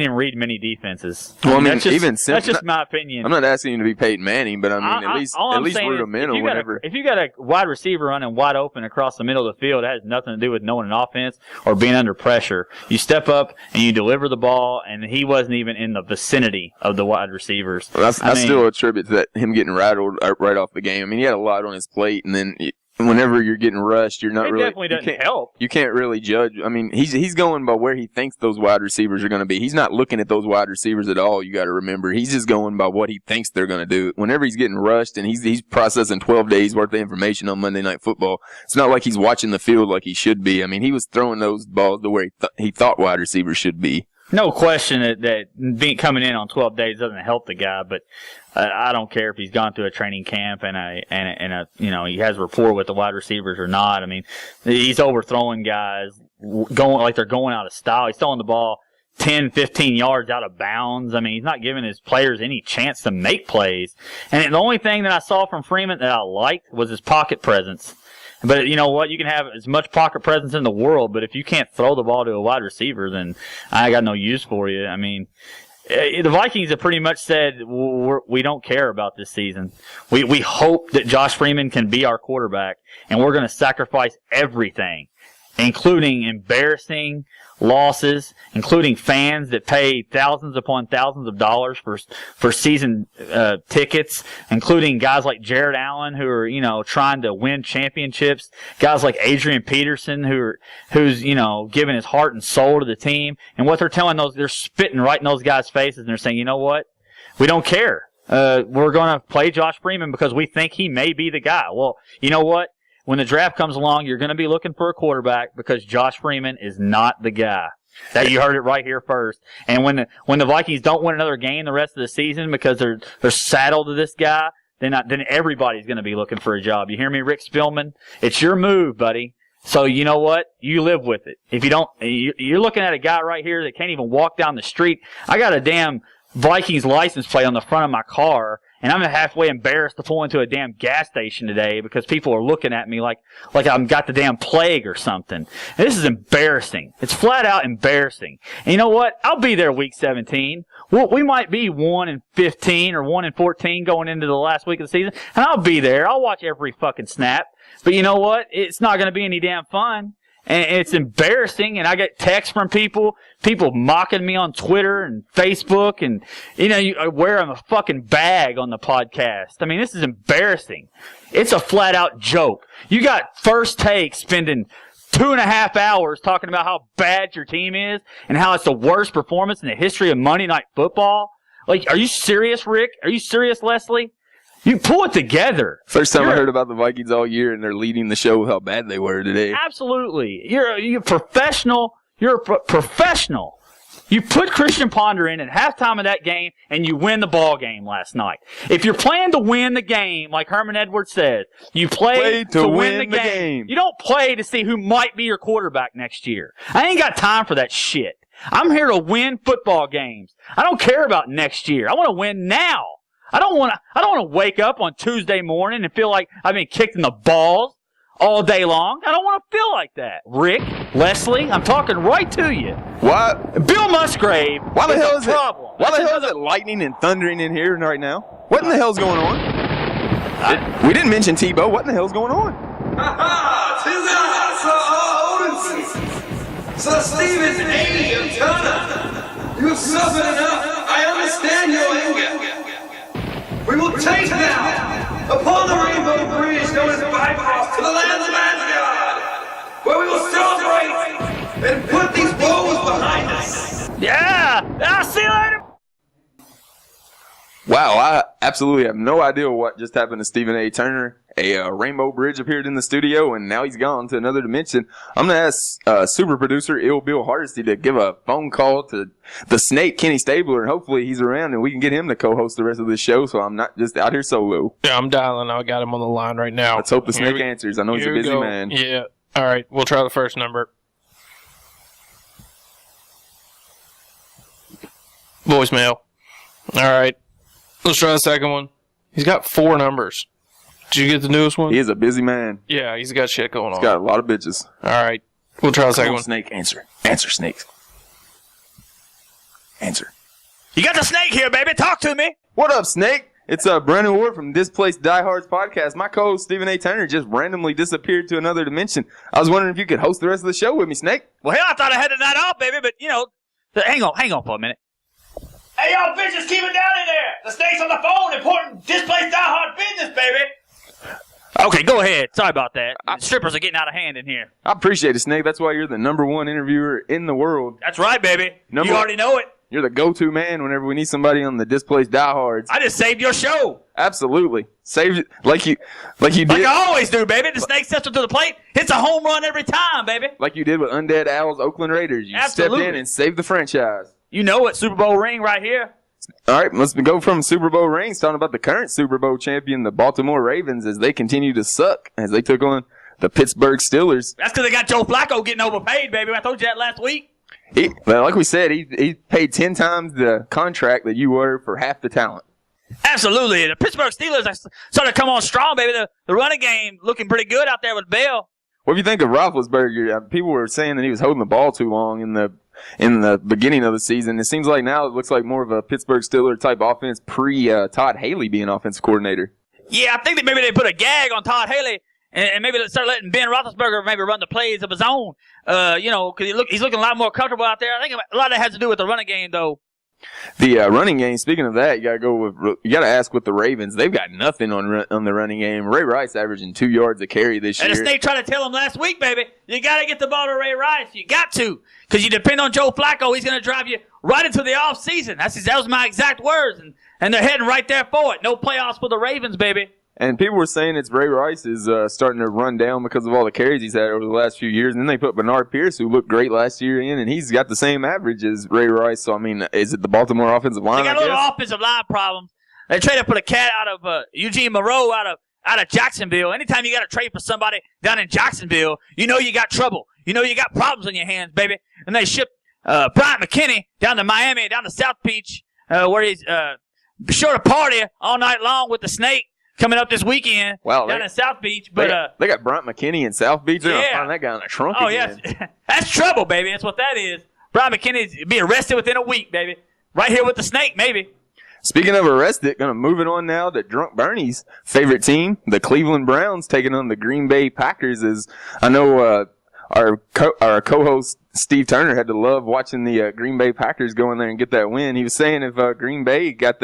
him read many defenses. Well, that's just my opinion. I'm not asking him to be Peyton Manning, but at least root him in or whatever. If you got a wide receiver running wide open across the middle of the field, it has nothing to do with knowing an offense or being under pressure. You step up and you deliver the ball, and he wasn't even in the vicinity of the wide receivers. Well, I still attribute to him getting rattled right off the game. I mean, he had a lot on his plate, and then whenever you're getting rushed, you're not it really. Definitely doesn't help. You can't really judge. I mean, he's going by where he thinks those wide receivers are going to be. He's not looking at those wide receivers at all. You got to remember, he's just going by what he thinks they're going to do. Whenever he's getting rushed and he's processing 12 days worth of information on Monday Night Football, it's not like he's watching the field like he should be. I mean, he was throwing those balls to where he thought wide receivers should be. No question that coming in on 12 days doesn't help the guy, but I don't care if he's gone through a training camp and he has rapport with the wide receivers or not. I mean, he's overthrowing guys going like they're going out of style. He's throwing the ball 10, 15 yards out of bounds. I mean, he's not giving his players any chance to make plays. And the only thing that I saw from Freeman that I liked was his pocket presence. But you know what? You can have as much pocket presence in the world, but if you can't throw the ball to a wide receiver, then I got no use for you. I mean, the Vikings have pretty much said we don't care about this season. We hope that Josh Freeman can be our quarterback, and we're going to sacrifice everything including embarrassing losses, including fans that pay thousands upon thousands of dollars for season tickets, including guys like Jared Allen who are trying to win championships, guys like Adrian Peterson who's giving his heart and soul to the team, and what they're telling they're spitting right in those guys' faces, and they're saying, you know what, we don't care. We're going to play Josh Freeman because we think he may be the guy. Well, you know what? When the draft comes along, you're going to be looking for a quarterback because Josh Freeman is not the guy. That you heard it right here first. And when the Vikings don't win another game the rest of the season because they're saddled to this guy, then everybody's going to be looking for a job. You hear me, Rick Spielman? It's your move, buddy. So you know what? You live with it. If you don't, you're looking at a guy right here that can't even walk down the street. I got a damn Vikings license plate on the front of my car, and I'm halfway embarrassed to pull into a damn gas station today because people are looking at me like I've got the damn plague or something. And this is embarrassing. It's flat out embarrassing. And you know what? I'll be there week 17. We might be 1-15 or 1-14 going into the last week of the season, and I'll be there. I'll watch every fucking snap. But you know what? It's not going to be any damn fun. And it's embarrassing, and I get texts from people mocking me on Twitter and Facebook, and, I wear a fucking bag on the podcast. I mean, this is embarrassing. It's a flat-out joke. You got First Take spending 2.5 hours talking about how bad your team is and how it's the worst performance in the history of Monday Night Football. Like, are you serious, Rick? Are you serious, Leslie? You pull it together. First time I heard about the Vikings all year, and they're leading the show with how bad they were today. Absolutely. You're a professional. You're a professional. You put Christian Ponder in at halftime of that game, and you win the ball game last night. If you're playing to win the game, like Herman Edwards said, you play to win the game. You don't play to see who might be your quarterback next year. I ain't got time for that shit. I'm here to win football games. I don't care about next year. I want to win now. I don't want to wake up on Tuesday morning and feel like I've been kicked in the balls all day long. I don't want to feel like that. Rick, Leslie, I'm talking right to you. What? Bill Musgrave. Why the hell is it? Problem. Why the hell is it lightning and thundering in here right now? What in the hell's going on? We didn't mention Tebow. What in the hell's going on? So Stephen A. and Turner, you've suffered enough. I understand your anger. We will take now upon the Rainbow Bridge known as bypass to the land of Asgard, where we will celebrate and put these woes behind us. Yeah! I'll see you later! Wow, I absolutely have no idea what just happened to Stephen A. Turner. A rainbow bridge appeared in the studio, and now he's gone to another dimension. I'm going to ask super producer Ill Bill Hardesty to give a phone call to the snake, Kenny Stabler, and hopefully he's around and we can get him to co-host the rest of this show so I'm not just out here solo. Yeah, I'm dialing. I got him on the line right now. Let's hope the snake answers. I know he's a busy man. Yeah. All right, we'll try the first number. Voicemail. All right. Let's try the second one. He's got 4 numbers. Did you get the newest one? He is a busy man. Yeah, he's got shit going on. He's got a lot of bitches. All right. We'll try the second one. Snake, answer. Answer, snakes. Answer. You got the snake here, baby. Talk to me. What up, snake? It's Brandon Ward from Displaced Diehards podcast. My co-host Stephen A. Turner just randomly disappeared to another dimension. I was wondering if you could host the rest of the show with me, Snake. Well, hell, I thought I had the night off, baby, but, hang on for a minute. Hey, y'all bitches, keep it down in there. The snake's on the phone. Important Displaced Diehard business, baby. Okay, go ahead. Sorry about that. Strippers are getting out of hand in here. I appreciate it, Snake. That's why you're the #1 interviewer in the world. That's right, baby. You already know it. You're the go-to man whenever we need somebody on the Displaced Diehards. I just saved your show. Absolutely. Saved it like you did. Like I always do, baby. The snake steps up to the plate. Hits a home run every time, baby. Like you did with Undead Al's Oakland Raiders. You stepped in and saved the franchise. You know it. Super Bowl ring right here. All right, let's go from Super Bowl rings talking about the current Super Bowl champion, the Baltimore Ravens, as they continue to suck as they took on the Pittsburgh Steelers. That's because they got Joe Flacco getting overpaid, baby. I told you that last week. Like we said, he paid 10 times the contract that you were for half the talent. Absolutely. The Pittsburgh Steelers are starting to come on strong, baby. The running game looking pretty good out there with Bell. What do you think of Roethlisberger? People were saying that he was holding the ball too long in the beginning of the season. It seems like now it looks like more of a Pittsburgh Steelers type offense pre Todd Haley being offensive coordinator. Yeah, I think that maybe they put a gag on Todd Haley and maybe start letting Ben Roethlisberger maybe run the plays of his own. Because he's looking a lot more comfortable out there. I think a lot of that has to do with the running game, though. The running game. Speaking of that, you got to ask with the Ravens. They've got nothing on the running game. Ray Rice averaging 2 yards a carry this year. And the Snake tried to tell him last week, baby, you got to get the ball to Ray Rice. You got to, because you depend on Joe Flacco. He's going to drive you right into the off season. That was my exact words, and they're heading right there for it. No playoffs for the Ravens, baby. And people were saying it's Ray Rice is starting to run down because of all the carries he's had over the last few years. And then they put Bernard Pierce, who looked great last year, in, and he's got the same average as Ray Rice. So, I mean, is it the Baltimore offensive line? They got a little offensive line problems. They traded for the cat out of Eugene Moreau out of Jacksonville. Anytime you got to trade for somebody down in Jacksonville, you know you got trouble. You know you got problems on your hands, baby. And they shipped Bryant McKinney down to Miami, down to South Beach, where he's sure to party all night long with the Snake. Coming up this weekend down in South Beach. But they got Bryant McKinney in South Beach. They're going to find that guy in the trunk again. Yeah. That's trouble, baby. That's what that is. Bryant McKinney be arrested within a week, baby. Right here with the Snake, maybe. Speaking of arrested, going to move it on now to Drunk Bernie's favorite team, the Cleveland Browns, taking on the Green Bay Packers. As I know our co-host Steve Turner had to love watching the Green Bay Packers go in there and get that win. He was saying if Green Bay got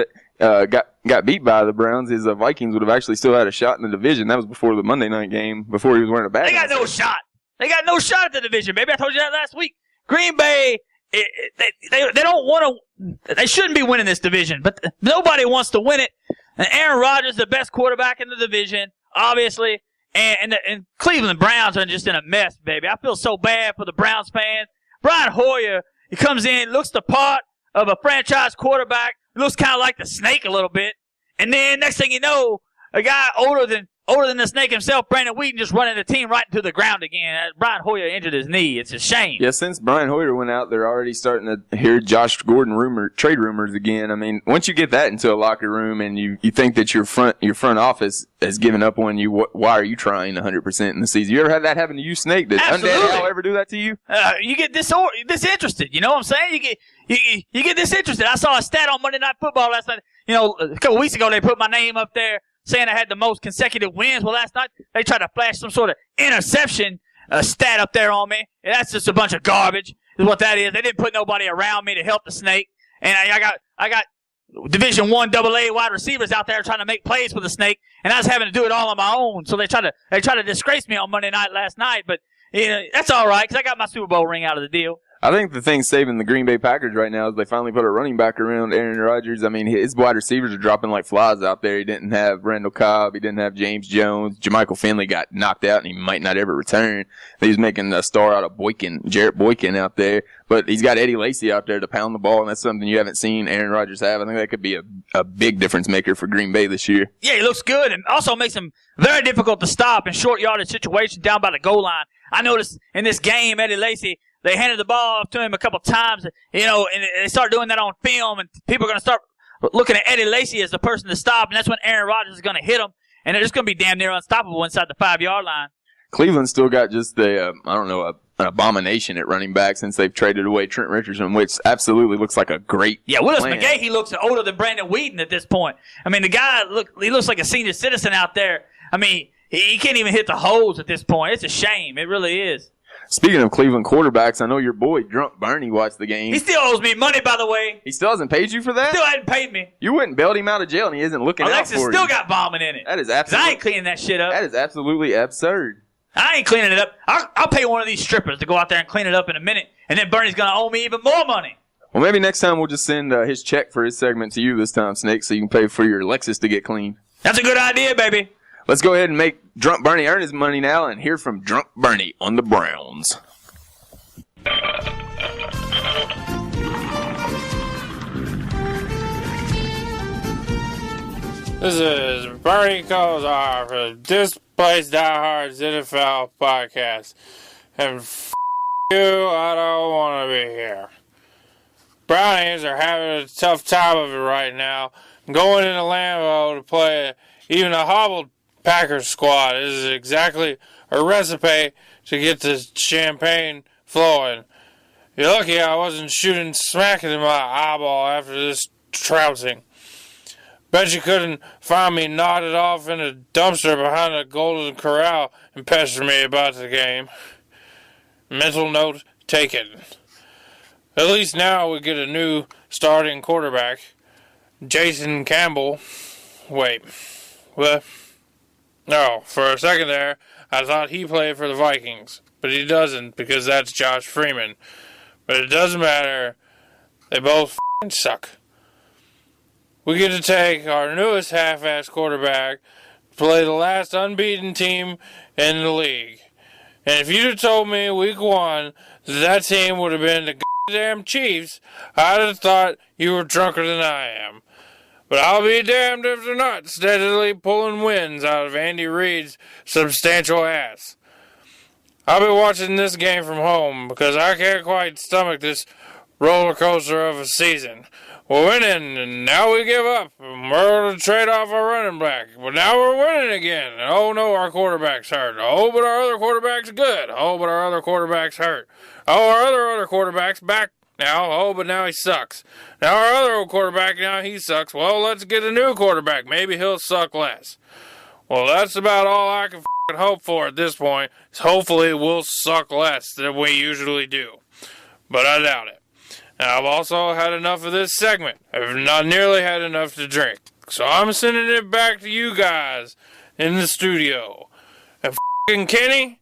beat by the Browns, his Vikings would have actually still had a shot in the division. That was before the Monday night game, before he was wearing a bag. They got no shot. They got no shot at the division, baby. I told you that last week. Green Bay, they don't want to. They shouldn't be winning this division, but nobody wants to win it. And Aaron Rodgers is the best quarterback in the division, obviously. And Cleveland Browns are just in a mess, baby. I feel so bad for the Browns fans. Brian Hoyer, he comes in, looks the part of a franchise quarterback. Looks kind of like the Snake a little bit. And then next thing you know, a guy older than the Snake himself, Brandon Wheaton, just running the team right into the ground again. Brian Hoyer injured his knee. It's a shame. Yeah, since Brian Hoyer went out, they're already starting to hear Josh Gordon trade rumors again. I mean, once you get that into a locker room and you think that your front office has given up on you, why are you trying 100% in the season? You ever had that happen to you, Snake? Did Undead Al ever do that to you? You get disinterested. You know what I'm saying? You get disinterested. I saw a stat on Monday Night Football last night. You know, a couple weeks ago they put my name up there, saying I had the most consecutive wins. Well, last night they tried to flash some sort of interception stat up there on me. And that's just a bunch of garbage, is what that is. They didn't put nobody around me to help the Snake. And I got Division I AA wide receivers out there trying to make plays for the Snake, and I was having to do it all on my own. So they try to disgrace me on Monday night last night. But that's all right, because I got my Super Bowl ring out of the deal. I think the thing saving the Green Bay Packers right now is they finally put a running back around Aaron Rodgers. I mean, his wide receivers are dropping like flies out there. He didn't have Randall Cobb. He didn't have James Jones. Jermichael Finley got knocked out, and he might not ever return. He's making a star out of Jarrett Boykin out there. But he's got Eddie Lacy out there to pound the ball, and that's something you haven't seen Aaron Rodgers have. I think that could be a big difference maker for Green Bay this year. Yeah, he looks good, and also makes him very difficult to stop in short yardage situations down by the goal line. I noticed in this game, Eddie Lacy, they handed the ball off to him a couple times, and they start doing that on film, and people are going to start looking at Eddie Lacy as the person to stop, and that's when Aaron Rodgers is going to hit him, and they're just going to be damn near unstoppable inside the 5-yard line. Cleveland still got just an abomination at running back since they've traded away Trent Richardson, which absolutely looks like a great Willis plan. McGahee, he looks older than Brandon Wheaton at this point. I mean, the guy he looks like a senior citizen out there. I mean, he can't even hit the holes at this point. It's a shame. It really is. Speaking of Cleveland quarterbacks, I know your boy Drunk Bernie watched the game. He still owes me money, by the way. He still hasn't paid you for that? Still hadn't paid me. You went and bailed him out of jail, and he isn't looking out for you. Alexis still got bombing in it. That is absolutely. I ain't cleaning that shit up. That is absolutely absurd. I ain't cleaning it up. I'll pay one of these strippers to go out there and clean it up in a minute, and then Bernie's going to owe me even more money. Well, maybe next time we'll just send his check for his segment to you this time, Snake, so you can pay for your Lexus to get clean. That's a good idea, baby. Let's go ahead and make Drunk Bernie earn his money now and hear from Drunk Bernie on the Browns. This is Bernie Kosar for Displaced Diehards NFL podcast. And you, I don't want to be here. Brownies are having a tough time of it right now. Going into Lambeau to play even a hobbled Packers squad is exactly a recipe to get the champagne flowing. You're lucky I wasn't shooting smack in my eyeball after this trouncing. Bet you couldn't find me knotted off in a dumpster behind a Golden Corral and pester me about the game. Mental note taken. At least now we get a new starting quarterback. Jason Campbell. Wait. What? No, for a second there, I thought he played for the Vikings. But he doesn't, because that's Josh Freeman. But it doesn't matter. They both f***ing suck. We get to take our newest half-ass quarterback to play the last unbeaten team in the league. And if you'd have told me week 1 that team would have been the goddamn Chiefs, I'd have thought you were drunker than I am. But I'll be damned if they're not steadily pulling wins out of Andy Reid's substantial ass. I'll be watching this game from home because I can't quite stomach this roller coaster of a season. We're winning, and now we give up. We're going to trade off our running back. But now we're winning again. And oh no, our quarterback's hurt. Oh, but our other quarterback's good. Oh, but our other quarterback's hurt. Oh, our other quarterback's back now. Oh, but now he sucks. Now our other quarterback, now he sucks. Well, let's get a new quarterback. Maybe he'll suck less. Well, that's about all I can hope for at this point. Hopefully we'll suck less than we usually do. But I doubt it. And I've also had enough of this segment. I've not nearly had enough to drink. So I'm sending it back to you guys in the studio. And f***ing Kenny,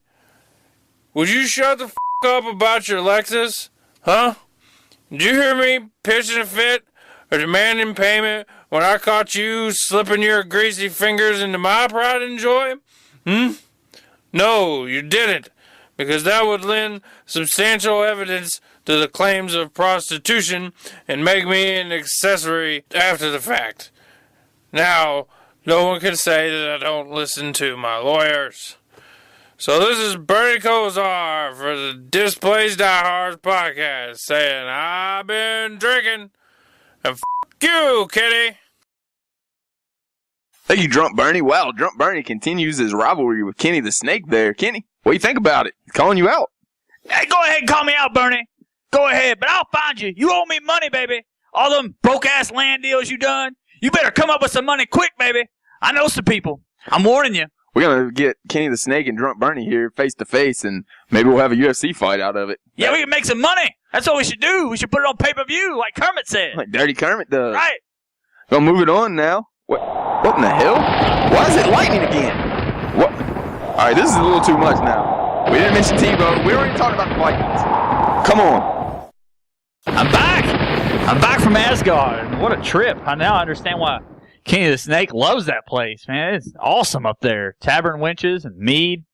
would you shut the f*** up about your Lexus? Huh? Did you hear me pitching a fit or demanding payment when I caught you slipping your greasy fingers into my pride and joy? No, you didn't. Because that would lend substantial evidence to the claims of prostitution and make me an accessory after the fact. Now, no one can say that I don't listen to my lawyers. So this is Bernie Kosar for the Displaced Diehards podcast saying I've been drinking and f*** you, Kenny. Thank you, Drunk Bernie. Wow, Drunk Bernie continues his rivalry with Kenny the Snake there. Kenny, what do you think about it? He's calling you out. Hey, go ahead and call me out, Bernie. Go ahead, but I'll find you. You owe me money, baby. All them broke-ass land deals you done. You better come up with some money quick, baby. I know some people. I'm warning you. We're going to get Kenny the Snake and Drunk Bernie here face-to-face, and maybe we'll have a UFC fight out of it. Yeah, we can make some money. That's what we should do. We should put it on pay-per-view, like Kermit said. Like Dirty Kermit does. Right. Gonna move it on now. What in the hell? Why is it lightning again? What? All right, this is a little too much now. We didn't mention Tebow. We were already talking about the Vikings. Come on. I'm back. I'm back from Asgard. What a trip. I now understand why Kenny the Snake loves that place, man. It's awesome up there. Tavern Winches and Mead.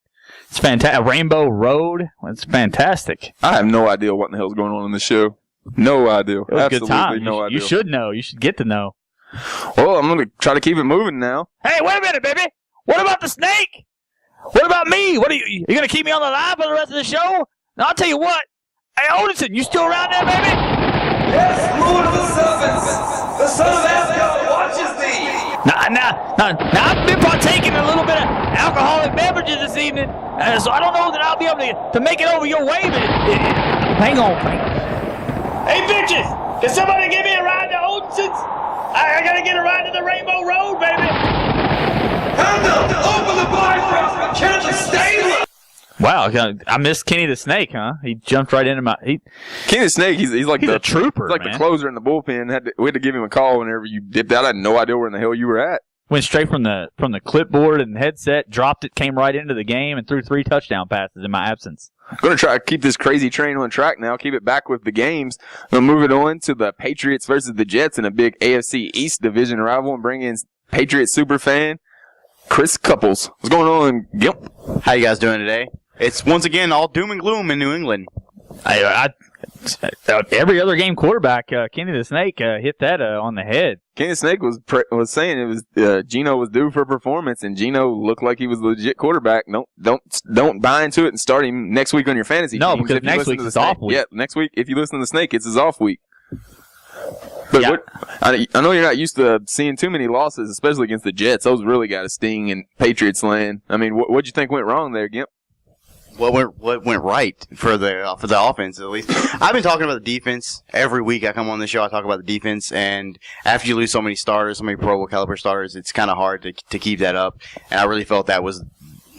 It's fantastic. Rainbow Road. It's fantastic. I have no idea what in the hell's going on in this show. No idea. It was Absolutely a good time. No idea. You should know. You should get to know. Well, I'm going to try to keep it moving now. Hey, wait a minute, baby. What about the snake? What about me? What are you going to keep me on the line for the rest of the show? Now, I'll tell you what. Hey, Odinson, you still around there, baby? Yes, Lord of the Serpents, the son of Asgard watches thee. Now, I've been partaking in a little bit of alcoholic beverages this evening, so I don't know that I'll be able to make it over your way, but hang on. Hey, bitches, can somebody give me a ride to Odinson's? I got to get a ride to the Rainbow Road, baby. Handel, open the bar for Kenneth Stabler. Wow, I missed Kenny the Snake, huh? He jumped right into my... Kenny the Snake, he's like a trooper, He's like man. the closer in the bullpen. We had to give him a call whenever you dipped out. I had no idea where in the hell you were at. Went straight from the clipboard and headset, dropped it, came right into the game, and threw 3 touchdown passes in my absence. I'm going to try to keep this crazy train on track now, keep it back with the games. We'll move it on to the Patriots versus the Jets in a big AFC East division rival and bring in Patriots superfan Chris Couples. What's going on, Gimp? How you guys doing today? It's once again all doom and gloom in New England. Every other game quarterback, Kenny the Snake hit that on the head. Kenny the Snake was saying it was Geno was due for performance, and Geno looked like he was a legit quarterback. Don't buy into it and start him next week on your fantasy team. No, because next week is off week. Yeah, next week if you listen to the Snake, it's his off week. But yeah. I know you're not used to seeing too many losses, especially against the Jets. Those really got a sting in Patriots land. I mean, what'd you think went wrong there, Gimp? what went right for the offense at least. I've been talking about the defense every week. I come on the show, I talk about the defense, and after you lose so many starters, so many Pro Bowl caliber starters, it's kind of hard to keep that up. And I really felt that was.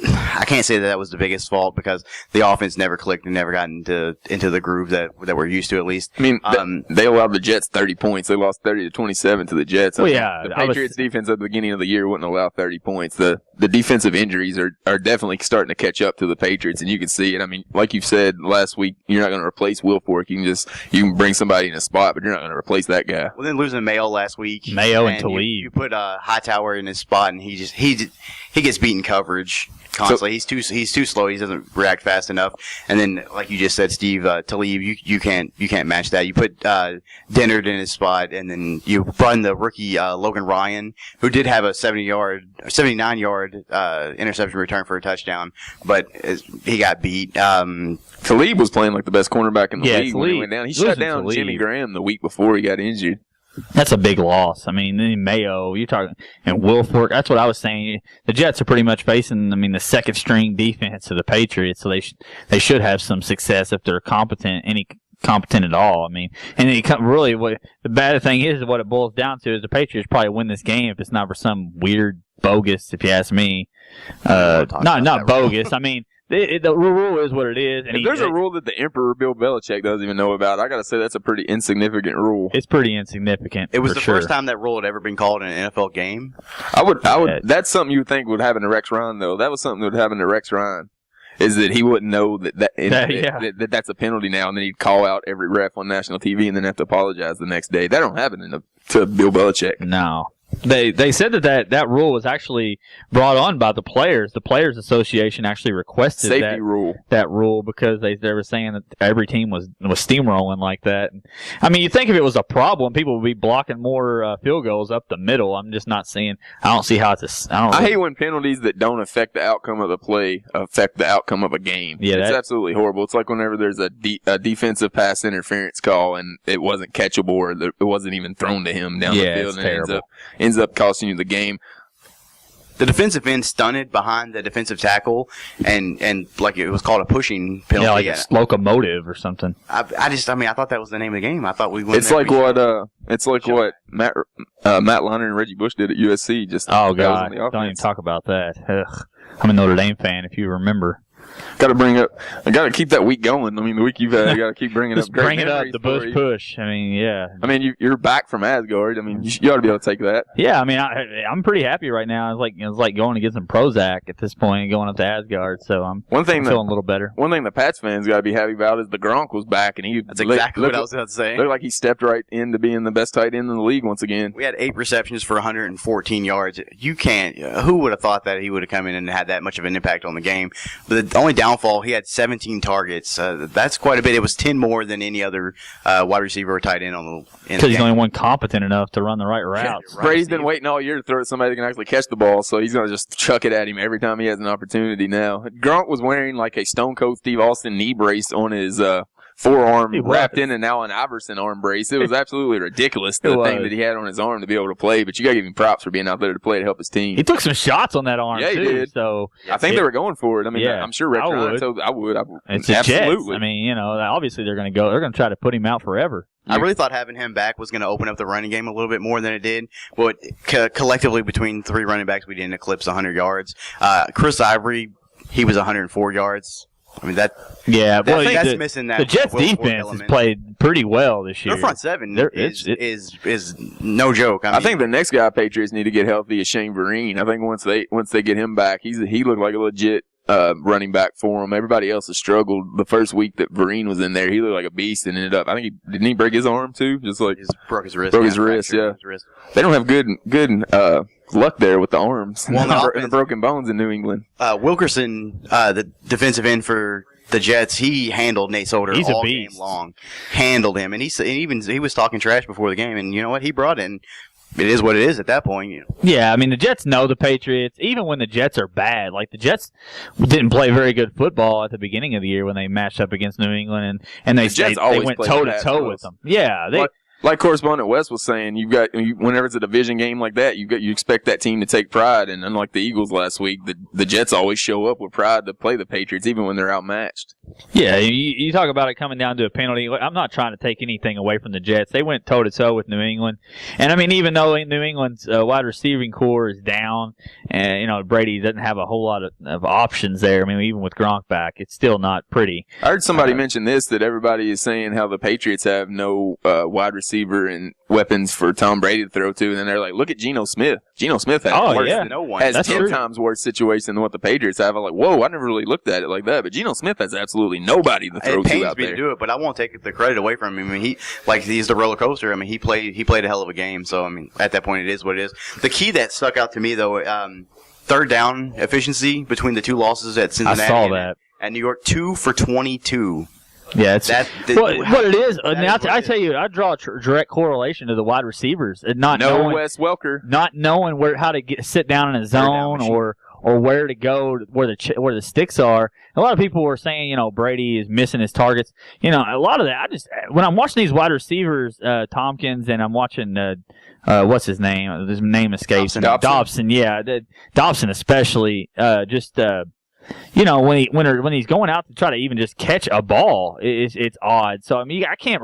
I can't say that was the biggest fault because the offense never clicked and never got into the groove that we're used to, at least. I mean, they allowed the Jets 30 points. They lost 30-27 to the Jets. Well, yeah, the Patriots defense at the beginning of the year wouldn't allow 30 points. The defensive injuries are definitely starting to catch up to the Patriots, and you can see it. I mean, like you've said last week, you're not going to replace Will Fork. You can bring somebody in a spot, but you're not going to replace that guy. Well, then losing Mayo last week. Mayo and Talib. You put Hightower in his spot, and he gets beaten coverage constantly. So, he's too slow. He doesn't react fast enough. And then, like you just said, Steve, Talib, you can't match that. You put Dennard in his spot, and then you brought in the rookie Logan Ryan, who did have a 79-yard interception return for a touchdown, but he got beat. Talib was playing like the best cornerback in the league when he went down. He shut down Talib. Jimmy Graham the week before he got injured. That's a big loss. I mean, Mayo, you're talking, and Will Fork. That's what I was saying. The Jets are pretty much facing, the second string defense of the Patriots, so they should have some success if they're competent at all. I mean, and really, what the bad thing is, what it boils down to is the Patriots probably win this game if it's not for some weird bogus, if you ask me. Not bogus. I mean. The rule is what it is. And there's a rule that the Emperor Bill Belichick doesn't even know about, I got to say that's a pretty insignificant rule. It's pretty insignificant. It was the first time that rule had ever been called in an NFL game. I would. That's something you would think would happen to Rex Ryan, though. That was something that would happen to Rex Ryan. Is that he wouldn't know that's a penalty now, and then he'd call out every ref on national TV and then have to apologize the next day. That don't happen to Bill Belichick. No. They said that rule was actually brought on by the players. The Players Association actually requested that rule because they were saying that every team was steamrolling like that. I mean, you think if it was a problem, people would be blocking more field goals up the middle. I'm just not seeing. I don't see how it's. I hate when penalties that don't affect the outcome of the play affect the outcome of a game. Yeah, it's absolutely horrible. It's like whenever there's a defensive pass interference call and it wasn't catchable or it wasn't even thrown to him down the field, and it ends up costing you the game. The defensive end stunted behind the defensive tackle, and like it was called a pushing penalty. Yeah, like a locomotive or something. I thought that was the name of the game. I thought we won. It's like what Matt Leinart and Reggie Bush did at USC. Oh God, don't even talk about that. Ugh. I'm a Notre Dame fan, if you remember. Got to keep that week going. I mean, the week you've had, you got to keep bringing up great memories. Bring it up, the Bush push. I mean, yeah. I mean, you're back from Asgard. I mean, you ought to be able to take that. Yeah, I mean, I'm pretty happy right now. It's like going to get some Prozac at this point, going up to Asgard. So I'm feeling a little better. One thing the Pats fans got to be happy about is the Gronk was back, and that's exactly what I was about to say. Looked like he stepped right into being the best tight end in the league once again. We had 8 receptions for 114 yards. You can't. Who would have thought that he would have come in and had that much of an impact on the game? But the only downfall, he had 17 targets. That's quite a bit. It was 10 more than any other wide receiver or tight end because he's only one competent enough to run the right routes. Yeah, Brady's been waiting all year to throw it to somebody that can actually catch the ball, so he's going to just chuck it at him every time he has an opportunity now. Gronk was wearing like a Stone Cold Steve Austin knee brace on his forearm, wrapped in an Allen Iverson arm brace. It was absolutely ridiculous, the thing that he had on his arm to be able to play, but you got to give him props for being out there to play to help his team. He took some shots on that arm, too. He did. So I think they were going for it. I mean, I'm sure Rex Ryan, so I would. It's the Jets. I mean, obviously they're going to try to put him out forever. I really thought having him back was going to open up the running game a little bit more than it did. But collectively, between 3 running backs, we didn't eclipse 100 yards. Chris Ivory, he was 104 yards. I mean, that's missing that. The Jets' defense has played pretty well this year. Their front seven is no joke. I think the next guy Patriots need to get healthy is Shane Vereen. I think once they get him back, he looked like a legit running back for him. Everybody else has struggled. The first week that Vereen was in there, he looked like a beast and ended up. I think didn't he break his arm too? Just like he broke his wrist. Yeah. They don't have good luck there with the arms and the broken bones in New England. Wilkerson, the defensive end for the Jets, he handled Nate Solder all game long. Handled him, and he was talking trash before the game. And you know what? He brought it. And it is what it is at that point. Yeah, I mean, the Jets know the Patriots. Even when the Jets are bad, like the Jets didn't play very good football at the beginning of the year when they matched up against New England, and they went toe to toe with them. Yeah, like correspondent West was saying, whenever it's a division game like that, you expect that team to take pride. And unlike the Eagles last week, the Jets always show up with pride to play the Patriots, even when they're outmatched. Yeah, you talk about it coming down to a penalty. I'm not trying to take anything away from the Jets. They went toe-to-toe with New England. And, I mean, even though New England's wide receiving core is down and, Brady doesn't have a whole lot of options there, I mean, even with Gronk back, it's still not pretty. I heard somebody mention this, that everybody is saying how the Patriots have no wide receiver and weapons for Tom Brady to throw to, and then they're like, look at Geno Smith. Geno Smith has has 10 times worse situation than what the Patriots have. I'm like, whoa, I never really looked at it like that, but Geno Smith has absolutely nobody to throw to out there. It pains me to do it, but I won't take the credit away from him. I mean, he's the roller coaster. I mean, he played a hell of a game, so I mean, at that point, it is what it is. The key that stuck out to me, though, third down efficiency between the two losses at Cincinnati. I saw that. At New York, 2 for 22. Yeah, what it is. I mean, I tell you, I draw a direct correlation to the wide receivers and not knowing Wes Welker, not knowing how to sit down in a zone or where to go, where the sticks are. A lot of people were saying, Brady is missing his targets. A lot of that. When I'm watching these wide receivers, Tompkins, and I'm watching what's his name? His name escapes. Dobson. Yeah, Dobson especially. When he's going out to try to even just catch a ball, it's odd. So I mean, I can't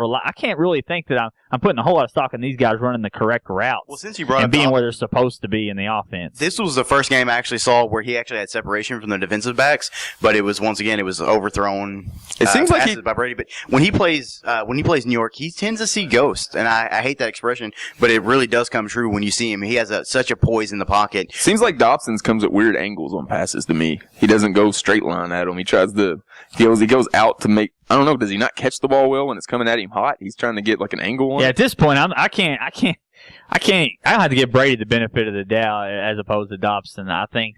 really think that I'm putting a whole lot of stock in these guys running the correct routes. Well, since you brought and being where they're supposed to be in the offense. This was the first game I actually saw where he actually had separation from the defensive backs, but it was overthrown. It seems like by Brady. But when he plays New York, he tends to see ghosts, and I hate that expression, but it really does come true when you see him. He has such a poise in the pocket. Seems like Dobson's comes at weird angles on passes to me. He doesn't go straight line at him. He goes out to make. I don't know. Does he not catch the ball well when it's coming at him hot? He's trying to get like an angle on. Yeah, at this point, I don't have to give Brady the benefit of the doubt as opposed to Dobson. I think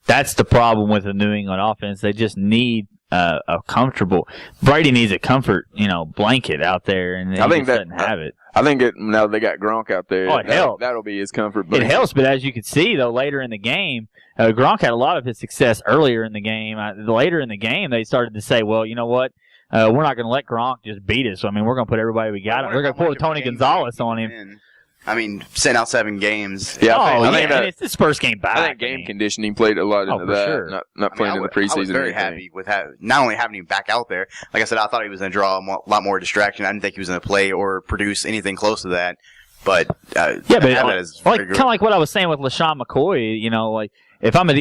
that's the problem with the New England offense. They just need a comfortable. Brady needs a comfort, blanket out there, and he doesn't have it. I think now they got Gronk out there. Oh, it helps. That'll be his comfort. It helps, but as you can see, though, later in the game, Gronk had a lot of his success earlier in the game. Later in the game, they started to say, well, you know what? We're not going to let Gronk just beat us. I mean, we're going to put everybody we got. We're going to put Tony Gonzalez on him. I mean, sent out 7 games. Yeah, I think it's his first game back. I think game conditioning played a lot into that. Sure. Not playing in the preseason. I was very happy with not only having him back out there. Like I said, I thought he was going to draw a lot more distraction. I didn't think he was going to play or produce anything close to that. But kind of like what I was saying with LaShawn McCoy.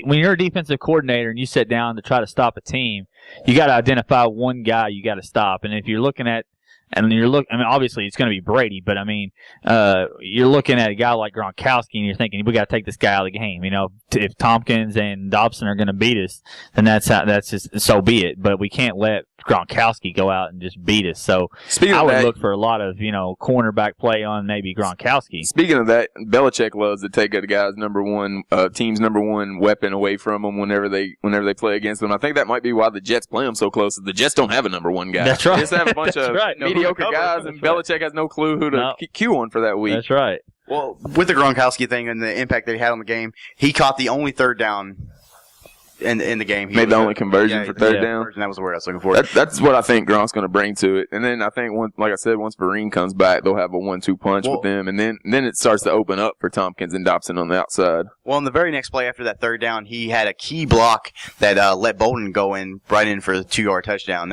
When you're a defensive coordinator and you sit down to try to stop a team, you got to identify one guy you got to stop. And if you're looking at obviously it's going to be Brady, but I mean, you're looking at a guy like Gronkowski and you're thinking, we got to take this guy out of the game. If Tompkins and Dobson are going to beat us, then that's just, so be it. But we can't let Gronkowski go out and just beat us. So I would look for a lot of, cornerback play on maybe Gronkowski. Speaking of that, Belichick loves to take a guy's team's number one weapon away from them whenever they play against them. I think that might be why the Jets play them so close. The Jets don't have a number one guy. That's right. They just have a bunch of mediocre guys, and Belichick has no clue who to cue on for that week. That's right. Well, with the Gronkowski thing and the impact that he had on the game, he caught the only third down in the game. He made the only conversion for third down. That was the word I was looking for. That's what I think Gronk's going to bring to it. And then I think, once Vereen comes back, they'll have a 1-2 punch with them. And then it starts to open up for Tompkins and Dobson on the outside. Well, in the very next play after that third down, he had a key block that let Bolden go right in for the 2-yard touchdown.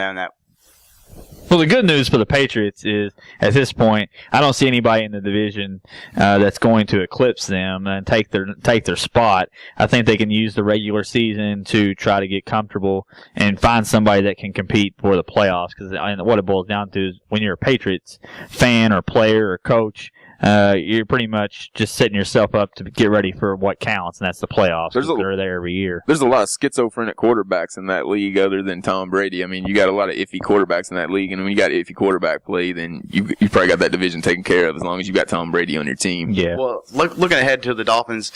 Well, the good news for the Patriots is, at this point, I don't see anybody in the division that's going to eclipse them and take their spot. I think they can use the regular season to try to get comfortable and find somebody that can compete for the playoffs. Because what it boils down to is, when you're a Patriots fan or player or coach, you're pretty much just setting yourself up to get ready for what counts, and that's the playoffs. They're there every year. There's a lot of schizophrenic quarterbacks in that league other than Tom Brady. I mean, you got a lot of iffy quarterbacks in that league, and when you got iffy quarterback play, then you probably got that division taken care of as long as you got Tom Brady on your team. Yeah. Well, looking ahead to the Dolphins,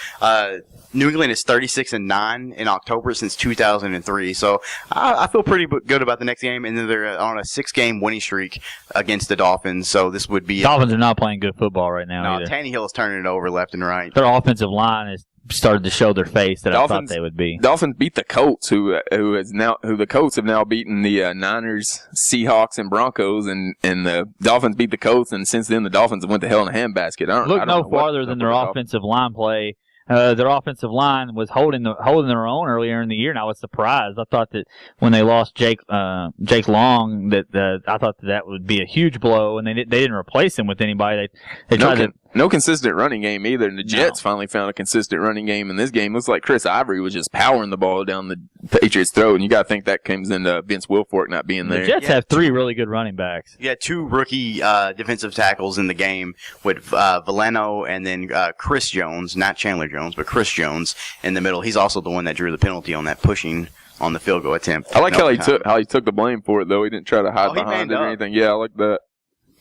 New England is 36-9 in October since 2003, so I feel pretty good about the next game, and then they're on a 6-game winning streak against the Dolphins. So this would be Dolphins are not playing good football ball right now. No, Tannehill's turning it over left and right. Their offensive line has started to show their face that I thought they would be. Dolphins beat the Colts, who the Colts have now beaten the Niners, Seahawks, and Broncos, and the Dolphins beat the Colts, and since then the Dolphins went to hell in a handbasket. I don't no know farther than their offensive line play. Their offensive line was holding their own earlier in the year, and I was surprised. I thought that when they lost Jake Long, that I thought that would be a huge blow, and they didn't replace him with anybody. They tried no consistent running game either, and the Jets finally found a consistent running game in this game. It looks like Chris Ivory was just powering the ball down the Patriots' throat, and you got to think that comes into Vince Wilfork not being there. The Jets have 3 really good running backs. Yeah, 2 rookie defensive tackles in the game with Valeno and then Chris Jones, not Chandler Jones, but Chris Jones in the middle. He's also the one that drew the penalty on that pushing on the field goal attempt. I like how he took the blame for it, though. He didn't try to hide behind it or anything. Yeah, I like that.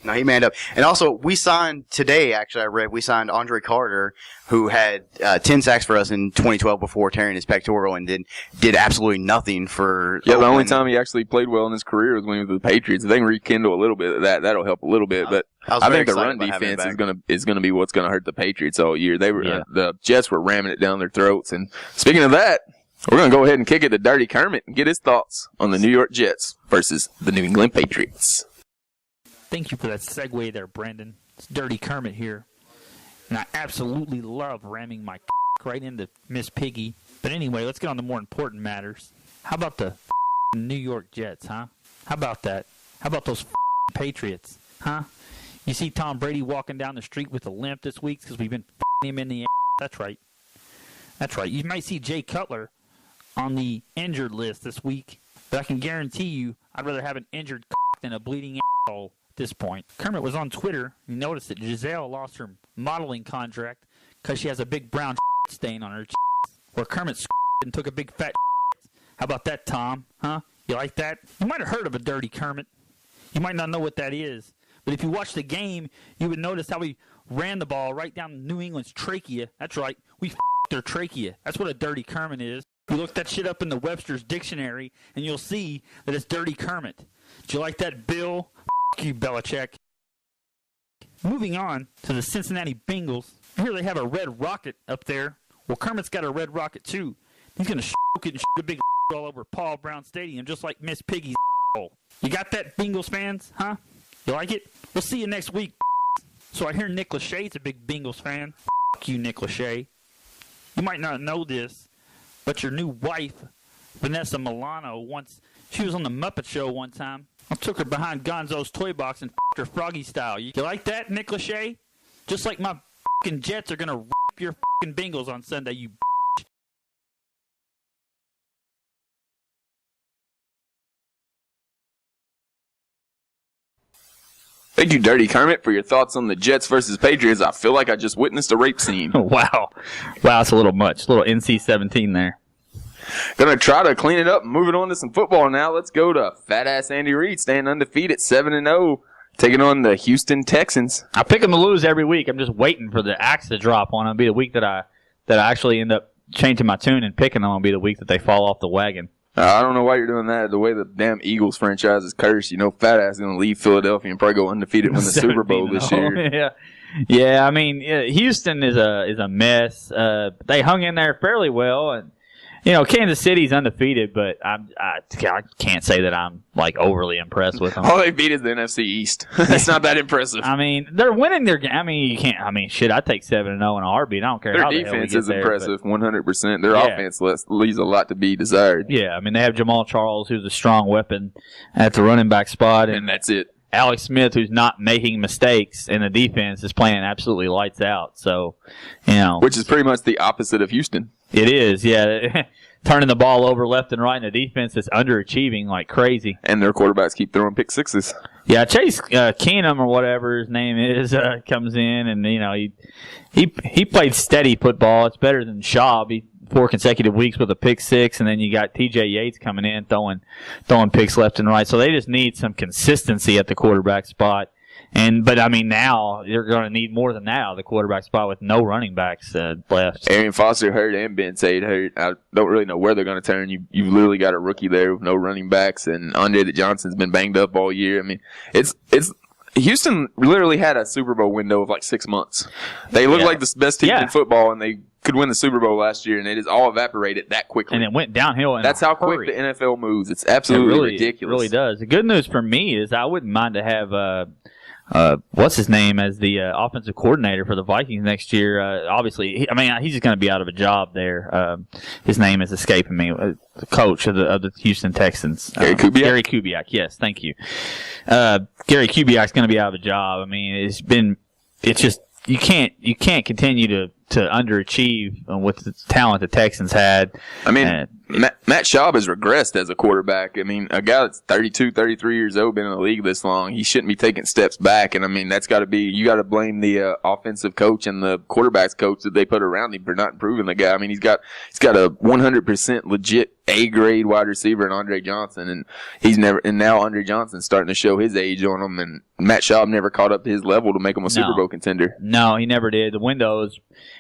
No, he manned up. And also, we signed today, actually, I read, we signed Andre Carter, who had 10 sacks for us in 2012 before tearing his pectoral and did absolutely nothing for the only time he actually played well in his career was when he was with the Patriots. If they can rekindle a little bit of that, that'll help a little bit. But I think the run defense is gonna be what's gonna hurt the Patriots all year. The Jets were ramming it down their throats. And speaking of that, we're gonna go ahead and kick it to Dirty Kermit and get his thoughts on the New York Jets versus the New England Patriots. Thank you for that segue there, Brandon. It's Dirty Kermit here. And I absolutely love ramming my right into Miss Piggy. But anyway, let's get on to more important matters. How about the New York Jets, huh? How about that? How about those Patriots, huh? You see Tom Brady walking down the street with a limp this week because we've been him in the ass. That's right. That's right. You might see Jay Cutler on the injured list this week. But I can guarantee you I'd rather have an injured than a bleeding asshole. This point. Kermit was on Twitter. He noticed that Giselle lost her modeling contract because she has a big brown stain on her where Kermit and took a big fat How about that, Tom? Huh? You like that? You might have heard of a Dirty Kermit. You might not know what that is. But if you watch the game, you would notice how we ran the ball right down New England's trachea. That's right. We their trachea. That's what a Dirty Kermit is. You look that shit up in the Webster's dictionary, and you'll see that it's Dirty Kermit. Do you like that, Bill? You, Belichick. Moving on to the Cincinnati Bengals. Here they have a red rocket up there. Well, Kermit's got a red rocket, too. He's going to shoot it and shoot a big all over Paul Brown Stadium, just like Miss Piggy's hole. You got that, Bengals fans? Huh? You like it? We'll see you next week. So I hear Nick Lachey's a big Bengals fan. You, Nick Lachey. You might not know this, but your new wife, Vanessa Milano, she was on the Muppet Show one time. I took her behind Gonzo's toy box and her Froggy style. You like that, Nick Lachey? Just like my f***ing Jets are going to rip your f***ing Bengals on Sunday, you bitch. Thank you, Dirty Kermit, for your thoughts on the Jets versus Patriots. I feel like I just witnessed a rape scene. Wow, it's a little much. A little NC-17 there. Gonna try to clean it up and move it on to some football now. Let's go to fat-ass Andy Reid, staying undefeated, 7-0, taking on the Houston Texans. I pick them to lose every week. I'm just waiting for the axe to drop on them. It'll be the week that I actually end up changing my tune and picking them. Will be the week that they fall off the wagon. I don't know why you're doing that. The way the damn Eagles franchise is cursed, fat-ass is gonna leave Philadelphia and probably go undefeated win the Super Bowl this year. Yeah. I mean, Houston is a mess. They hung in there fairly well, and Kansas City's undefeated, but I can't say that I'm overly impressed with them. All they beat is the NFC East. It's not that impressive. I mean, they're winning their game. I mean, you can't. I mean, shit, I take 7-0 in a heartbeat. I don't care. Their how defense is impressive, 100%. Their offense leaves a lot to be desired. Yeah, I mean, they have Jamal Charles, who's a strong weapon at the running back spot, and that's it. Alex Smith, who's not making mistakes in the defense, is playing absolutely lights out. So, which is pretty much the opposite of Houston. It is, yeah. Turning the ball over left and right in a defense that's underachieving like crazy. And their quarterbacks keep throwing pick sixes. Yeah, Chase Keenum or whatever his name is comes in, and he played steady football. It's better than Schaub. 4 consecutive weeks with a pick six, and then you got T.J. Yates coming in throwing picks left and right. So they just need some consistency at the quarterback spot. But I mean, now you're going to need more than that out of the quarterback spot with no running backs left. Arian Foster hurt and Ben Tate hurt. I don't really know where they're going to turn. You've literally got a rookie there with no running backs, and Andre Johnson's been banged up all year. I mean, it's Houston literally had a Super Bowl window of like 6 months. They looked like the best team in football, and they could win the Super Bowl last year, and it has all evaporated that quickly. And it went downhill. That's how quick the NFL moves. It's absolutely ridiculous. It really does. The good news for me is I wouldn't mind to have what's his name as the offensive coordinator for the Vikings next year. Obviously, he's just going to be out of a job there. His name is escaping me. The coach of the Houston Texans, Gary Kubiak. Gary Kubiak, yes, thank you. Gary Kubiak's going to be out of a job. I mean, it's just you can't continue to underachieve with the talent the Texans had. I mean, Matt Schaub has regressed as a quarterback. I mean, a guy that's 32, 33 years old, been in the league this long, he shouldn't be taking steps back. And I mean, that's got to be, you got to blame the offensive coach and the quarterback's coach that they put around him for not improving the guy. I mean, he's got a 100% legit A-grade wide receiver in Andre Johnson, and now Andre Johnson's starting to show his age on him, and Matt Schaub never caught up to his level to make him a Super Bowl contender. No, he never did. The window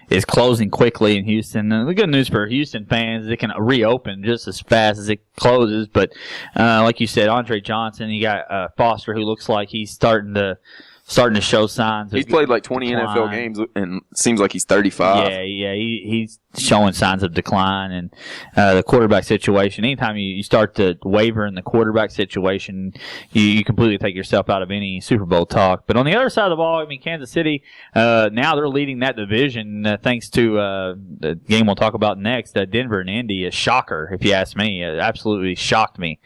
is closing quickly in Houston. And the good news for Houston fans is it can reopen just as fast as it closes. But like you said, Andre Johnson, you got Foster, who looks like he's starting to show signs. He's played like 20 decline. NFL games and seems like he's 35. Yeah, he's showing signs of decline. And the quarterback situation, anytime you start to waver in the quarterback situation, you completely take yourself out of any Super Bowl talk. But on the other side of the ball, I mean, Kansas City, now they're leading that division thanks to the game we'll talk about next, Denver and Indy. A shocker, if you ask me. It absolutely shocked me.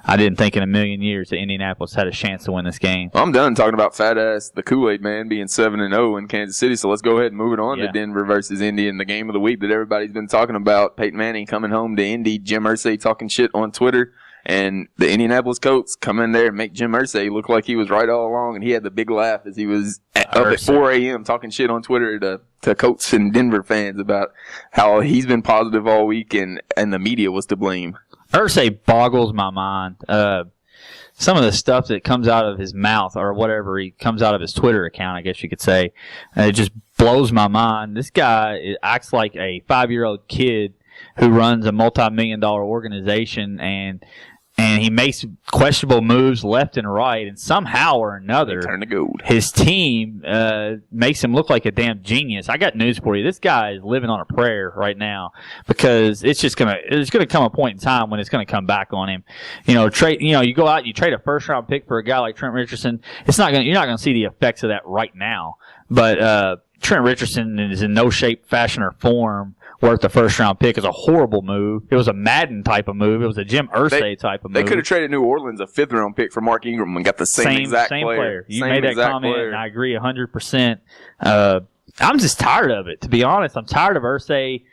I didn't think in a million years that Indianapolis had a chance to win this game. I'm done talking about fat-ass the Kool-Aid man being 7-0 in Kansas City, so let's go ahead and move it on to Denver versus Indy and the game of the week that everybody's been talking about. Peyton Manning coming home to Indy, Jim Irsay talking shit on Twitter, and the Indianapolis Colts come in there and make Jim Irsay look like he was right all along, and he had the big laugh as he was up at 4 a.m. talking shit on Twitter to Colts and Denver fans about how he's been positive all week and the media was to blame. Irsay boggles my mind. Some of the stuff that comes out of his mouth or whatever he comes out of his Twitter account, I guess you could say, it just blows my mind. This guy acts like a 5-year-old kid who runs a multi-million-dollar organization, and he makes questionable moves left and right, and somehow or another, turn to gold. His team makes him look like a damn genius. I got news for you. This guy is living on a prayer right now because it's gonna come a point in time when it's gonna come back on him. You go out, you trade a first-round pick for a guy like Trent Richardson. You're not gonna see the effects of that right now, but Trent Richardson is in no shape, fashion, or form worth the first-round pick. Is a horrible move. It was a Madden type of move. It was a Jim Irsay type of move. They could have traded New Orleans a 5th-round pick for Mark Ingram and got the same exact player. You made that comment, and I agree 100%. I'm just tired of it, to be honest. I'm tired of Irsay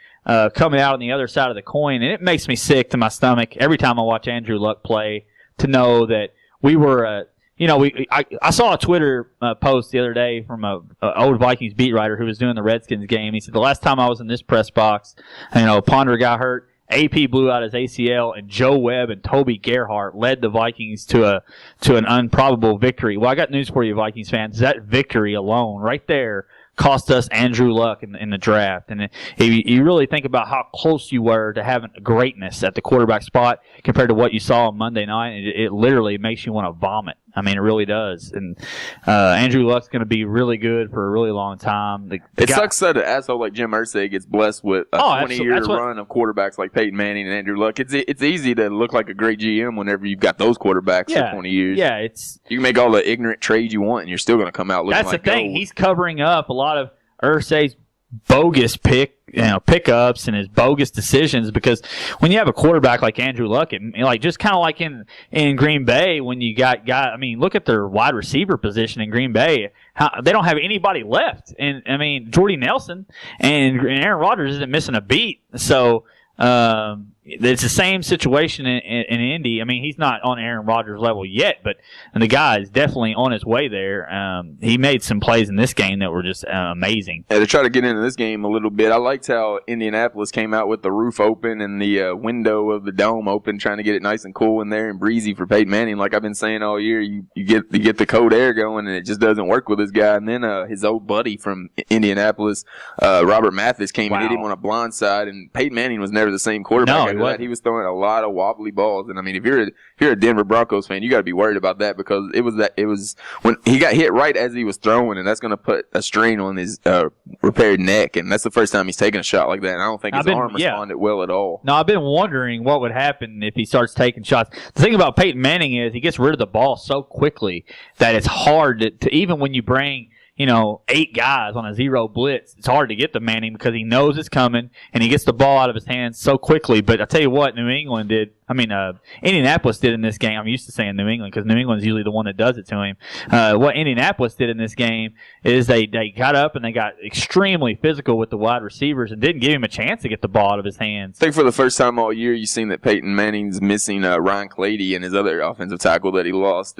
coming out on the other side of the coin, and it makes me sick to my stomach every time I watch Andrew Luck play to know that we were I saw a Twitter post the other day from a old Vikings beat writer who was doing the Redskins game. He said, the last time I was in this press box, Ponder got hurt, AP blew out his ACL, and Joe Webb and Toby Gerhart led the Vikings to an improbable victory. Well, I got news for you, Vikings fans. That victory alone right there cost us Andrew Luck in the draft. And if you really think about how close you were to having greatness at the quarterback spot compared to what you saw on Monday night, it literally makes you want to vomit. I mean, it really does. And Andrew Luck's going to be really good for a really long time. It sucks that an asshole like Jim Irsay gets blessed with a 20-year run of quarterbacks like Peyton Manning and Andrew Luck. It's easy to look like a great GM whenever you've got those quarterbacks for 20 years. Yeah, you can make all the ignorant trades you want, and you're still going to come out looking like gold. That's the thing. He's covering up a lot of Irsay's bogus pickups and his bogus decisions, because when you have a quarterback like Andrew Luck, just kind of like in Green Bay when you got look at their wide receiver position in Green Bay. They don't have anybody left, and Jordy Nelson and Aaron Rodgers isn't missing a beat. So it's the same situation in Indy. I mean, he's not on Aaron Rodgers' level yet, but the guy is definitely on his way there. He made some plays in this game that were just amazing. Yeah, to try to get into this game a little bit, I liked how Indianapolis came out with the roof open and the window of the dome open, trying to get it nice and cool in there and breezy for Peyton Manning. Like I've been saying all year, you get the cold air going, and it just doesn't work with this guy. And then his old buddy from Indianapolis, Robert Mathis, came and hit him on a blind side, and Peyton Manning was never the same quarterback prior to that, he was throwing a lot of wobbly balls. And I mean, if you're a Denver Broncos fan, you got to be worried about that because it was when he got hit right as he was throwing, and that's going to put a strain on his repaired neck. And that's the first time he's taken a shot like that. And I don't think his arm responded well at all. No, I've been wondering what would happen if he starts taking shots. The thing about Peyton Manning is he gets rid of the ball so quickly that it's hard to even when you bring 8 guys on a zero blitz, it's hard to get to Manning because he knows it's coming and he gets the ball out of his hands so quickly. But I tell you what, Indianapolis did in this game. I'm used to saying New England because New England's usually the one that does it to him. What Indianapolis did in this game is they got up and they got extremely physical with the wide receivers and didn't give him a chance to get the ball out of his hands. I think for the first time all year, you've seen that Peyton Manning's missing Ryan Clady and his other offensive tackle that he lost.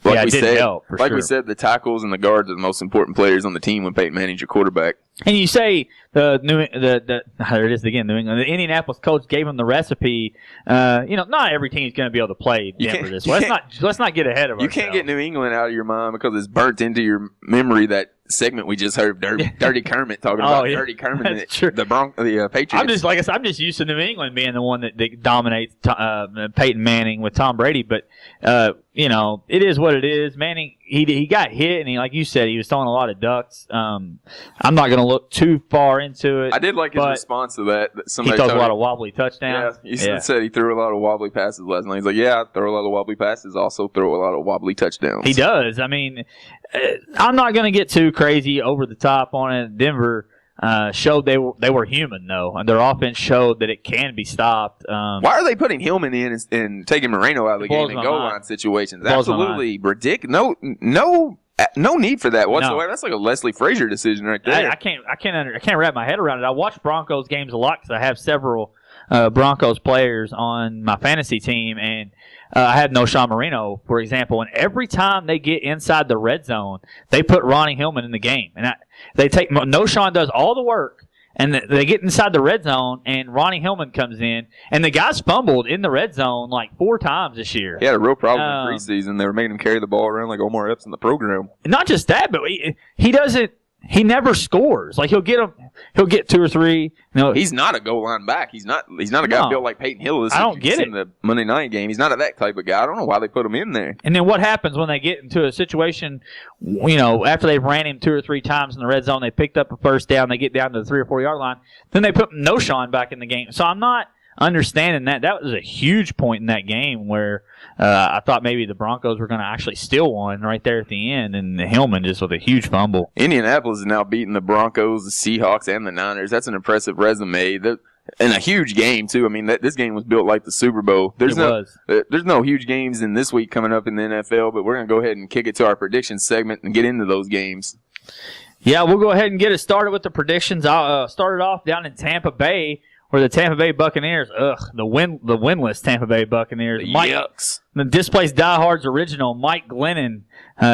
We said, the tackles and the guards are the most important players on the team when Peyton Manning's your quarterback. And you say there it is again, New England. The Indianapolis coach gave him the recipe. Not every team's going to be able to play Denver this way. Let's not get ahead of ourselves. You can't get New England out of your mind because it's burnt into your memory that segment we just heard, Dirty Kermit talking about Dirty Kermit. That's true. The Patriots. I'm just used to New England being the one that dominates Peyton Manning with Tom Brady, but it is what it is. Manning, he got hit, and like you said, he was throwing a lot of ducks. I'm not going to look too far into it. I did like his response to that. He throws a lot of wobbly touchdowns. Yeah, he said he threw a lot of wobbly passes last night. He's like, I throw a lot of wobbly passes, also throw a lot of wobbly touchdowns. He does. I mean, I'm not going to get too crazy over the top on it. Denver showed they were human, though, and their offense showed that it can be stopped. Why are they putting Hillman in and taking Moreno out of the game in goal line situations? Absolutely ridiculous. No need for that whatsoever. No. That's like a Leslie Frazier decision right there. I can't wrap my head around it. I watch Broncos games a lot because I have several Broncos players on my fantasy team, and I had Noshawn Moreno, for example, and every time they get inside the red zone, they put Ronnie Hillman in the game. And Noshawn does all the work, and they get inside the red zone, and Ronnie Hillman comes in, and the guy's fumbled in the red zone like 4 times this year. He had a real problem in preseason. They were making him carry the ball around like Omar Epps in the program. Not just that, but he doesn't. He never scores. Like he'll get 2 or 3. He's not a goal line back. He's not a guy built like Peyton Hill is. I don't get it. In the Monday night game, he's not that type of guy. I don't know why they put him in there. And then what happens when they get into a situation? After they've ran him 2 or 3 times in the red zone, they picked up a first down. They get down to the 3 or 4 yard line. Then they put Noshawn back in the game. So I'm not understanding that. That was a huge point in that game where I thought maybe the Broncos were going to actually steal one right there at the end, and Hillman just with a huge fumble. Indianapolis is now beating the Broncos, the Seahawks, and the Niners. That's an impressive resume. And a huge game, too. I mean, this game was built like the Super Bowl. There's no huge games in this week coming up in the NFL, but we're going to go ahead and kick it to our predictions segment and get into those games. Yeah, we'll go ahead and get it started with the predictions. I'll start it off down in Tampa Bay, where the Tampa Bay Buccaneers, the winless Tampa Bay Buccaneers. Yucks. The Displaced Diehards original, Mike Glennon,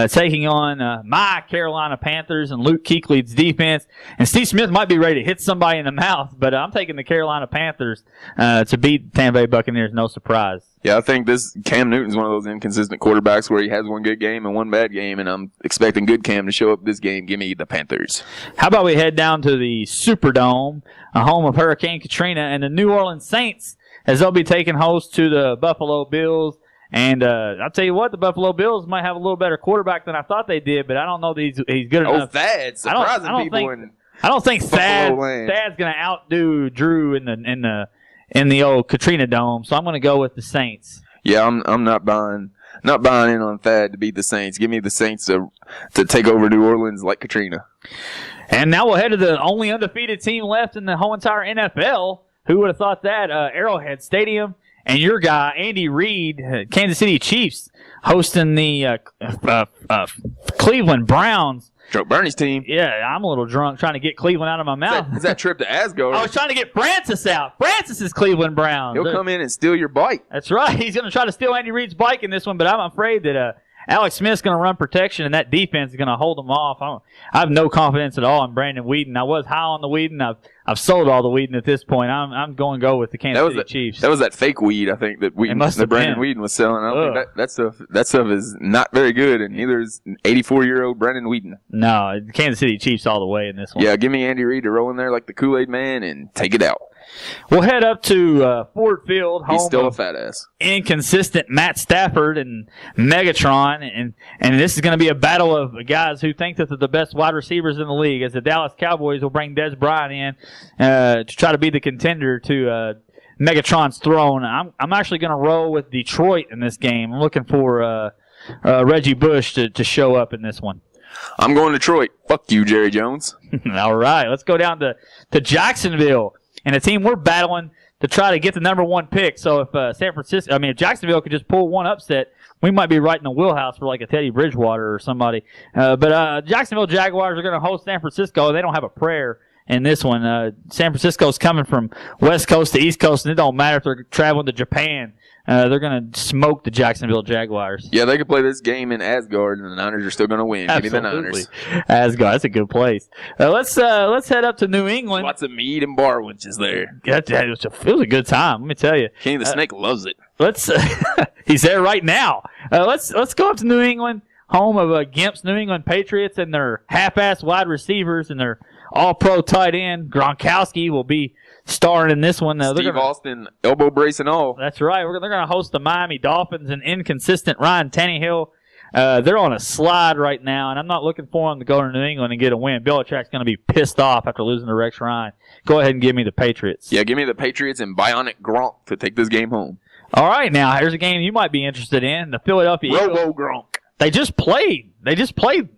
taking on my Carolina Panthers and Luke Kuechly's defense. And Steve Smith might be ready to hit somebody in the mouth, but I'm taking the Carolina Panthers to beat the Tampa Bay Buccaneers. No surprise. Yeah, I think Cam Newton's one of those inconsistent quarterbacks where he has one good game and one bad game, and I'm expecting good Cam to show up this game. Give me the Panthers. How about we head down to the Superdome, a home of Hurricane Katrina, and the New Orleans Saints, as they'll be taking host to the Buffalo Bills. And I'll tell you what, the Buffalo Bills might have a little better quarterback than I thought they did, but I don't know that he's good enough. Thad, surprising people in I don't think Thad's going to outdo Drew in the old Katrina Dome, so I'm going to go with the Saints. Yeah, I'm not buying in on Thad to beat the Saints. Give me the Saints to take over New Orleans like Katrina. And now we'll head to the only undefeated team left in the whole entire NFL. Who would have thought that? Arrowhead Stadium. And your guy, Andy Reid, Kansas City Chiefs, hosting the Cleveland Browns. Joe Bernie's team. Yeah, I'm a little drunk trying to get Cleveland out of my mouth. Is that trip to Asgard? I was trying to get Francis out. Francis is Cleveland Browns. He'll come in and steal your bike. That's right. He's going to try to steal Andy Reid's bike in this one, but I'm afraid that Alex Smith's going to run protection, and that defense is going to hold him off. I have no confidence at all in Brandon Weeden. I was high on the Weeden. I've sold all the Weeden at this point. I'm going to go with the Kansas City Chiefs. That was that fake weed, I think, that Brandon Weeden was selling. I don't think that stuff is not very good, and neither is 84-year-old Brandon Weeden. No, Kansas City Chiefs all the way in this one. Yeah, give me Andy Reid to roll in there like the Kool-Aid man and take it out. We'll head up to Ford Field, home He's still a of fat ass. inconsistent Matt Stafford and Megatron, and this is going to be a battle of guys who think that they're the best wide receivers in the league, as the Dallas Cowboys will bring Des Bryant in to try to be the contender to Megatron's throne. I'm actually going to roll with Detroit in this game. I'm looking for Reggie Bush to show up in this one. I'm going Detroit. Fuck you, Jerry Jones. All right, let's go down to Jacksonville, and a team we're battling to try to get the number 1 pick. So if if Jacksonville could just pull one upset, we might be right in the wheelhouse for like a Teddy Bridgewater or somebody. But Jacksonville Jaguars are going to host San Francisco. They don't have a prayer in this one. San Francisco's coming from West Coast to East Coast, and it don't matter if they're traveling to Japan. They're going to smoke the Jacksonville Jaguars. Yeah, they could play this game in Asgard, and the Niners are still going to win. Absolutely. Give me the Niners. Asgard, that's a good place. Let's head up to New England. Lots of meat and bar wenches there. It was a good time, let me tell you. Kenny the Snake loves it. He's there right now. Let's go up to New England, home of Gimp's New England Patriots, and their half-ass wide receivers and their all-pro tight end. Gronkowski will be starring in this one. Steve Austin, elbow brace and all. That's right. They're going to host the Miami Dolphins and inconsistent Ryan Tannehill. They're on a slide right now, and I'm not looking for them to go to New England and get a win. Belichick's going to be pissed off after losing to Rex Ryan. Go ahead and give me the Patriots. Yeah, give me the Patriots and Bionic Gronk to take this game home. All right, now here's a game you might be interested in. The Philadelphia Eagles. Robo Gronk. They just played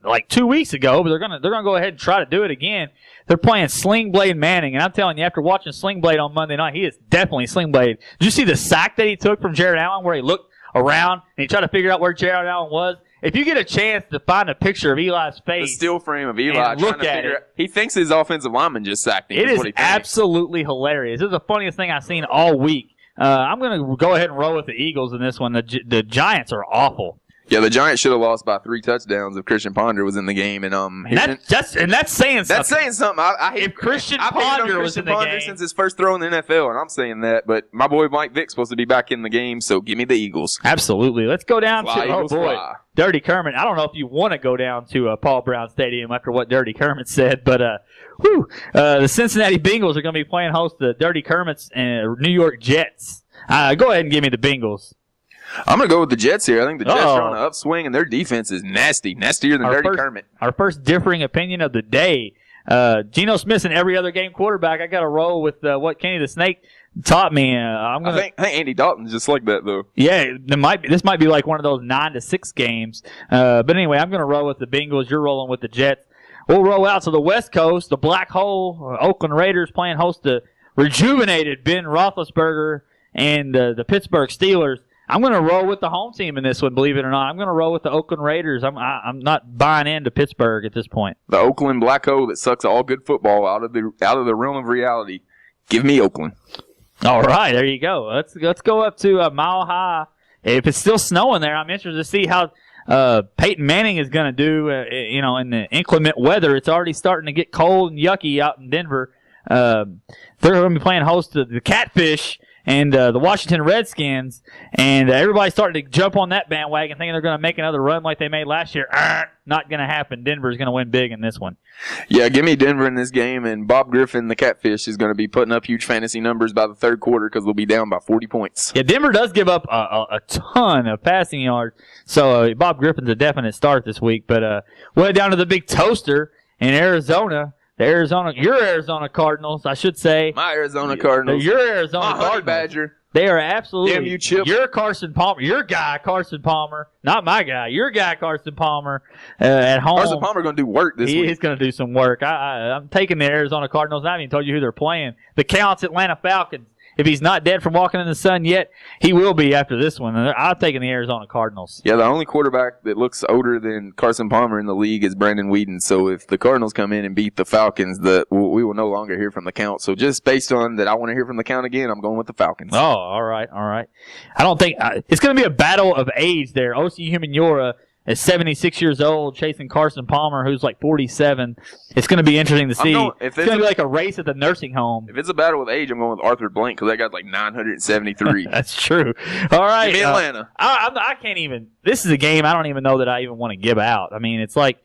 like 2 weeks ago, but they're gonna go ahead and try to do it again. They're playing Sling Blade Manning, and I'm telling you, after watching Sling Blade on Monday night, he is definitely Sling Blade. Did you see the sack that he took from Jared Allen, where he looked around and he tried to figure out where Jared Allen was? If you get a chance to find a picture of Eli's face, the still frame of Eli, look at it. He thinks his offensive lineman just sacked him. It is absolutely hilarious. This is the funniest thing I've seen all week. I'm going to go ahead and roll with the Eagles in this one. The Giants are awful. Yeah, the Giants should have lost by 3 touchdowns if Christian Ponder was in the game. And that's saying something. That's saying something. I hate if Christian Ponder was in the game since his first throw in the NFL, and I'm saying that. But my boy Mike Vick's supposed to be back in the game, so give me the Eagles. Absolutely. Let's go down Fly, to Eagles, fly. Dirty Kermit. I don't know if you want to go down to Paul Brown Stadium after what Dirty Kermit said, but the Cincinnati Bengals are going to be playing host to Dirty Kermit's New York Jets. Go ahead and give me the Bengals. I'm going to go with the Jets here. I think the Jets are on an upswing, and their defense is nasty. Nastier than Dirty Kermit. Our first differing opinion of the day. Geno Smith's an every other game quarterback. I got to roll with what Kenny the Snake taught me. I think Andy Dalton's just like that, though. Yeah, this might be like one of those 9-6 games. But anyway, I'm going to roll with the Bengals. You're rolling with the Jets. We'll roll out to the West Coast. The Black Hole, Oakland Raiders playing host to rejuvenated Ben Roethlisberger and the Pittsburgh Steelers. I'm going to roll with the home team in this one, believe it or not. I'm going to roll with the Oakland Raiders. I'm not buying into Pittsburgh at this point. The Oakland Black Hole that sucks all good football out of the realm of reality. Give me Oakland. All right, there you go. Let's go up to Mile High. If it's still snowing there, I'm interested to see how Peyton Manning is going to do. In the inclement weather, it's already starting to get cold and yucky out in Denver. They're going to be playing host to the Catfish and the Washington Redskins, and everybody's starting to jump on that bandwagon, thinking they're going to make another run like they made last year. Not going to happen. Denver's going to win big in this one. Yeah, give me Denver in this game, and Bob Griffin, the Catfish, is going to be putting up huge fantasy numbers by the third quarter because they'll be down by 40 points. Yeah, Denver does give up a ton of passing yards, so Bob Griffin's a definite start this week. But we'll head down to the big toaster in Arizona. Your Arizona Cardinals, I should say. My Arizona Cardinals. Your Arizona My Cardinals. Honey Badger. They are absolutely. Damn you, Chip. Your Carson Palmer. Your guy, Carson Palmer. Not my guy. Your guy, Carson Palmer, at home. Carson Palmer going to do work this week. He's going to do some work. I'm taking the Arizona Cardinals. I haven't even told you who they're playing. The Counts Atlanta Falcons. If he's not dead from walking in the sun yet, he will be after this one. I'm taking the Arizona Cardinals. Yeah, the only quarterback that looks older than Carson Palmer in the league is Brandon Whedon. So if the Cardinals come in and beat the Falcons, we will no longer hear from the Count. So just based on that, I want to hear from the Count again. I'm going with the Falcons. Oh, all right. I don't think it's going to be a battle of age there. O.C. Humaniora is 76 years old, chasing Carson Palmer, who's like 47. It's going to be interesting to see. It's going to be like a race at the nursing home. If it's a battle with age, I'm going with Arthur Blank because that guy's like 973. That's true. All right. Give me Atlanta. I can't even. This is a game I don't even know that I even want to give out. I mean, it's like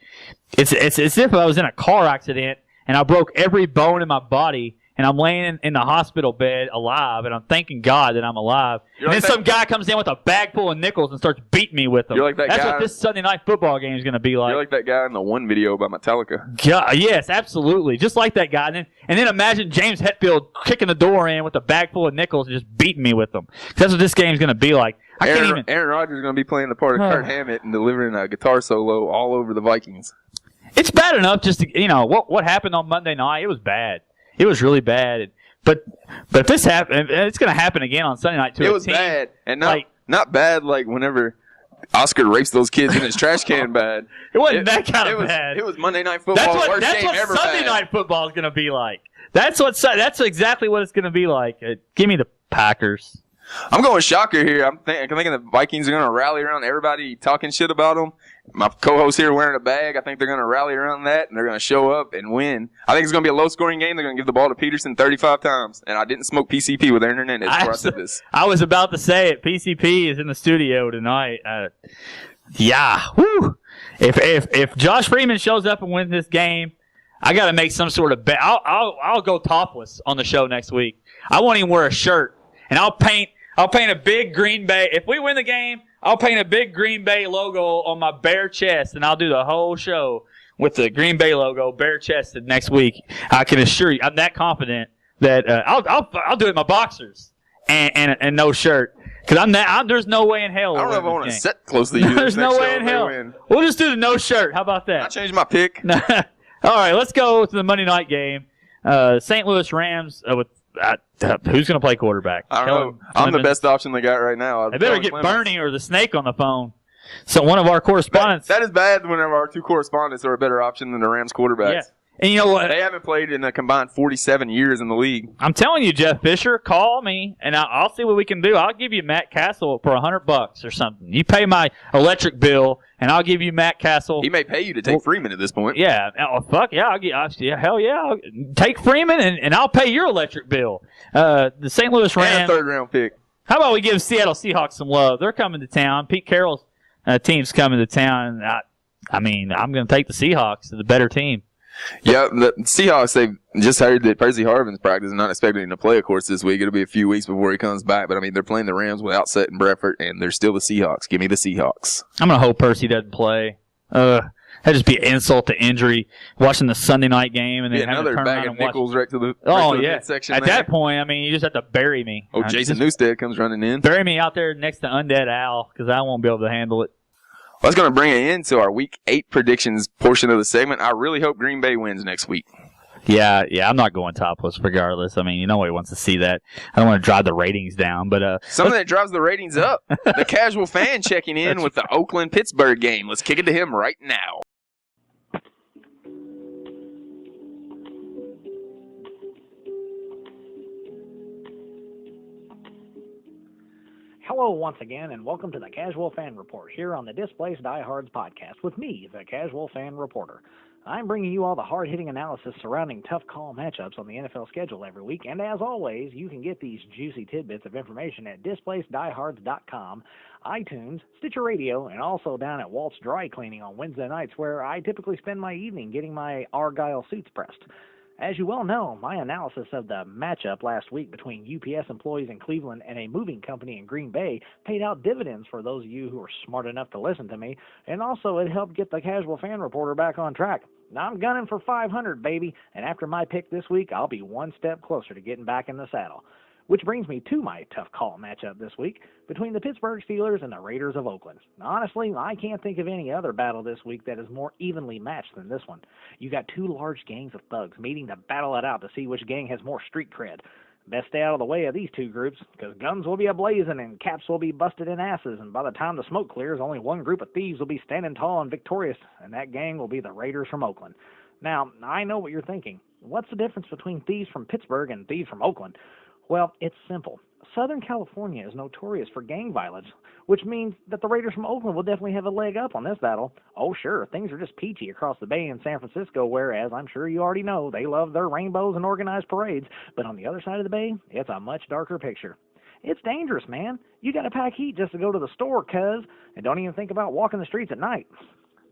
it's as if I was in a car accident and I broke every bone in my body and I'm laying in the hospital bed alive, and I'm thanking God that I'm alive. And then some guy comes in with a bag full of nickels and starts beating me with them. You're like that That's guy. what this Sunday night football game is going to be like. You're like that guy in the one video by Metallica. Yes, absolutely. Just like that guy. And then imagine James Hetfield kicking the door in with a bag full of nickels and just beating me with them. That's what this game's going to be like. Aaron Rodgers is going to be playing the part of Kurt Hammett and delivering a guitar solo all over the Vikings. It's bad enough just to, what happened on Monday night, it was bad. It was really bad. But if this happens, it's going to happen again on Sunday night, too. It was bad. And not bad like whenever Oscar rapes those kids in his trash can bad. It wasn't that kind of bad. It was Monday Night Football. That's what Sunday night football is going to be like. That's exactly what it's going to be like. Give me the Packers. I'm going shocker here. I'm thinking the Vikings are going to rally around everybody talking shit about them. My co-host here wearing a bag. I think they're going to rally around that, and they're going to show up and win. I think it's going to be a low-scoring game. They're going to give the ball to Peterson 35 times. And I didn't smoke PCP with Aaron Hernandez before I said this. I was about to say it. PCP is in the studio tonight. Woo. If Josh Freeman shows up and wins this game, I got to make some sort of bet. I'll go topless on the show next week. I won't even wear a shirt, and I'll paint a big Green Bay. If we win the game, I'll paint a big Green Bay logo on my bare chest, and I'll do the whole show with the Green Bay logo bare chested next week. I can assure you, I'm that confident that I'll do it in my boxers and no shirt. Because there's no way in hell. I don't know if I want to sit close to you. There's no way in hell. We'll just do the no shirt. How about that? I changed my pick. All right, let's go to the Monday night game. St. Louis Rams with. Who's going to play quarterback? I don't know. I'm the best option they got right now. They better get Bernie or the Snake on the phone. So one of our correspondents. That is bad whenever our two correspondents are a better option than the Rams quarterbacks. Yeah. And you know what? They haven't played in a combined 47 years in the league. I'm telling you, Jeff Fisher, call me, and I'll see what we can do. I'll give you Matt Castle for $100 or something. You pay my electric bill, and I'll give you Matt Castle. He may pay you to take Freeman at this point. Yeah. Oh, fuck yeah. Hell yeah. I'll take Freeman, and I'll pay your electric bill. The St. Louis Rams. And a third-round pick. How about we give Seattle Seahawks some love? They're coming to town. Pete Carroll's team's coming to town. I'm going to take the Seahawks, the better team. Yeah, the Seahawks, they've just heard that Percy Harvin's practice and not expecting him to play, of course, this week. It'll be a few weeks before he comes back. But, they're playing the Rams without Seth and Bradford, and they're still the Seahawks. Give me the Seahawks. I'm going to hope Percy doesn't play. That'd just be an insult to injury, watching the Sunday night game and then having to turn bag around of and watch. nickels right to the midsection. At that point, you just have to bury me. Oh, Jason Newstead comes running in. Bury me out there next to Undead Al because I won't be able to handle it. Well, that's going to bring it into our Week 8 predictions portion of the segment. I really hope Green Bay wins next week. Yeah, I'm not going topless regardless. Nobody wants to see that. I don't want to drive the ratings down, but something that drives the ratings up. The casual fan checking in with the Oakland-Pittsburgh game. Let's kick it to him right now. Hello once again, and welcome to the Casual Fan Report here on the Displaced Diehards podcast with me, the Casual Fan Reporter. I'm bringing you all the hard-hitting analysis surrounding tough call matchups on the NFL schedule every week, and as always, you can get these juicy tidbits of information at DisplacedDiehards.com, iTunes, Stitcher Radio, and also down at Walt's Dry Cleaning on Wednesday nights, where I typically spend my evening getting my Argyle suits pressed. As you well know, my analysis of the matchup last week between UPS employees in Cleveland and a moving company in Green Bay paid out dividends for those of you who were smart enough to listen to me, and also it helped get the Casual Fan Reporter back on track. Now I'm gunning for 500, baby, and after my pick this week, I'll be one step closer to getting back in the saddle. Which brings me to my tough call matchup this week between the Pittsburgh Steelers and the Raiders of Oakland. Honestly, I can't think of any other battle this week that is more evenly matched than this one. You got two large gangs of thugs meeting to battle it out to see which gang has more street cred. Best stay out of the way of these two groups, because guns will be a-blazing and caps will be busted in asses, and by the time the smoke clears, only one group of thieves will be standing tall and victorious, and that gang will be the Raiders from Oakland. Now, I know what you're thinking. What's the difference between thieves from Pittsburgh and thieves from Oakland? Well, it's simple. Southern California is notorious for gang violence, which means that the Raiders from Oakland will definitely have a leg up on this battle. Oh, sure, things are just peachy across the bay in San Francisco, whereas I'm sure you already know they love their rainbows and organized parades, but on the other side of the bay, it's a much darker picture. It's dangerous, man. You got to pack heat just to go to the store, cuz, and don't even think about walking the streets at night.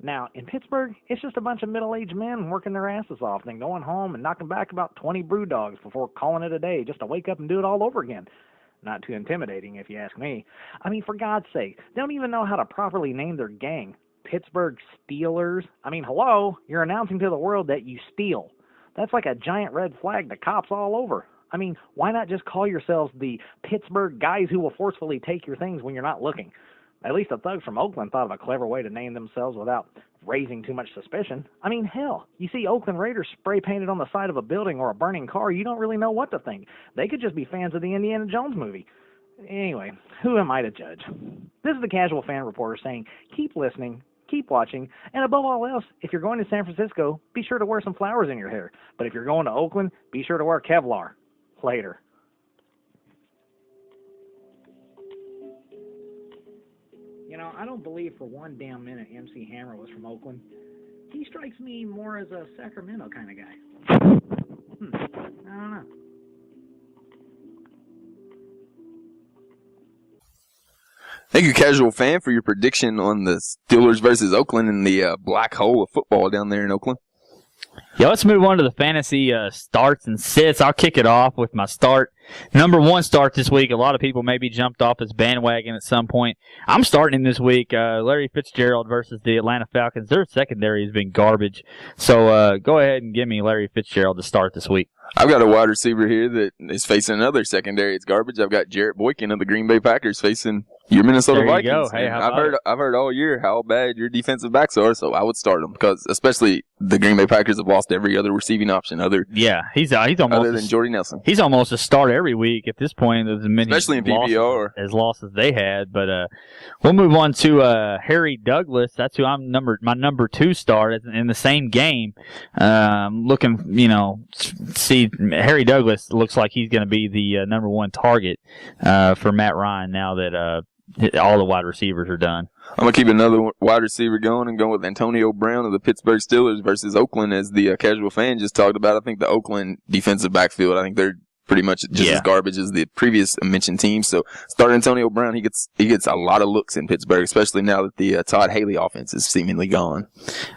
Now, in Pittsburgh, it's just a bunch of middle-aged men working their asses off, then going home and knocking back about 20 brew dogs before calling it a day just to wake up and do it all over again. Not too intimidating, if you ask me. I mean, for God's sake, they don't even know how to properly name their gang. Pittsburgh Steelers. I mean, hello, you're announcing to the world that you steal. That's like a giant red flag to cops all over. I mean, why not just call yourselves the Pittsburgh guys who will forcefully take your things when you're not looking? At least the thugs from Oakland thought of a clever way to name themselves without raising too much suspicion. I mean, hell, you see Oakland Raiders spray painted on the side of a building or a burning car, you don't really know what to think. They could just be fans of the Indiana Jones movie. Anyway, who am I to judge? This is the Casual Fan Reporter saying, keep listening, keep watching, and above all else, if you're going to San Francisco, be sure to wear some flowers in your hair. But if you're going to Oakland, be sure to wear Kevlar. Later. You know, I don't believe for one damn minute MC Hammer was from Oakland. He strikes me more as a Sacramento kind of guy. I don't know. Thank you, Casual Fan, for your prediction on the Steelers versus Oakland and the black hole of football down there in Oakland. Yeah, let's move on to the fantasy starts and sits. I'll kick it off with my start. Number one start this week. A lot of people maybe jumped off his bandwagon at some point. I'm starting him this week. Larry Fitzgerald versus the Atlanta Falcons. Their secondary has been garbage. So go ahead and give me Larry Fitzgerald to start this week. I've got a wide receiver here that is facing another secondary. It's garbage. I've got Jarrett Boykin of the Green Bay Packers facing your Minnesota there you Vikings. Go. Hey, I've heard all year how bad your defensive backs are, so I would start them because especially the Green Bay Packers have lost every other receiving option he's almost other than Jordy Nelson. He's almost a start every week at this point. As many especially in PPR as losses they had. But we'll move on to Harry Douglas. That's who my number two start in the same game. Looking, see Harry Douglas looks like he's going to be the number one target for Matt Ryan now that all the wide receivers are done. I'm going to keep another wide receiver going and go with Antonio Brown of the Pittsburgh Steelers versus Oakland, as the Casual Fan just talked about. I think the Oakland defensive backfield, I think they're pretty much just as garbage as the previous mentioned teams. So start Antonio Brown. He gets a lot of looks in Pittsburgh, especially now that the Todd Haley offense is seemingly gone.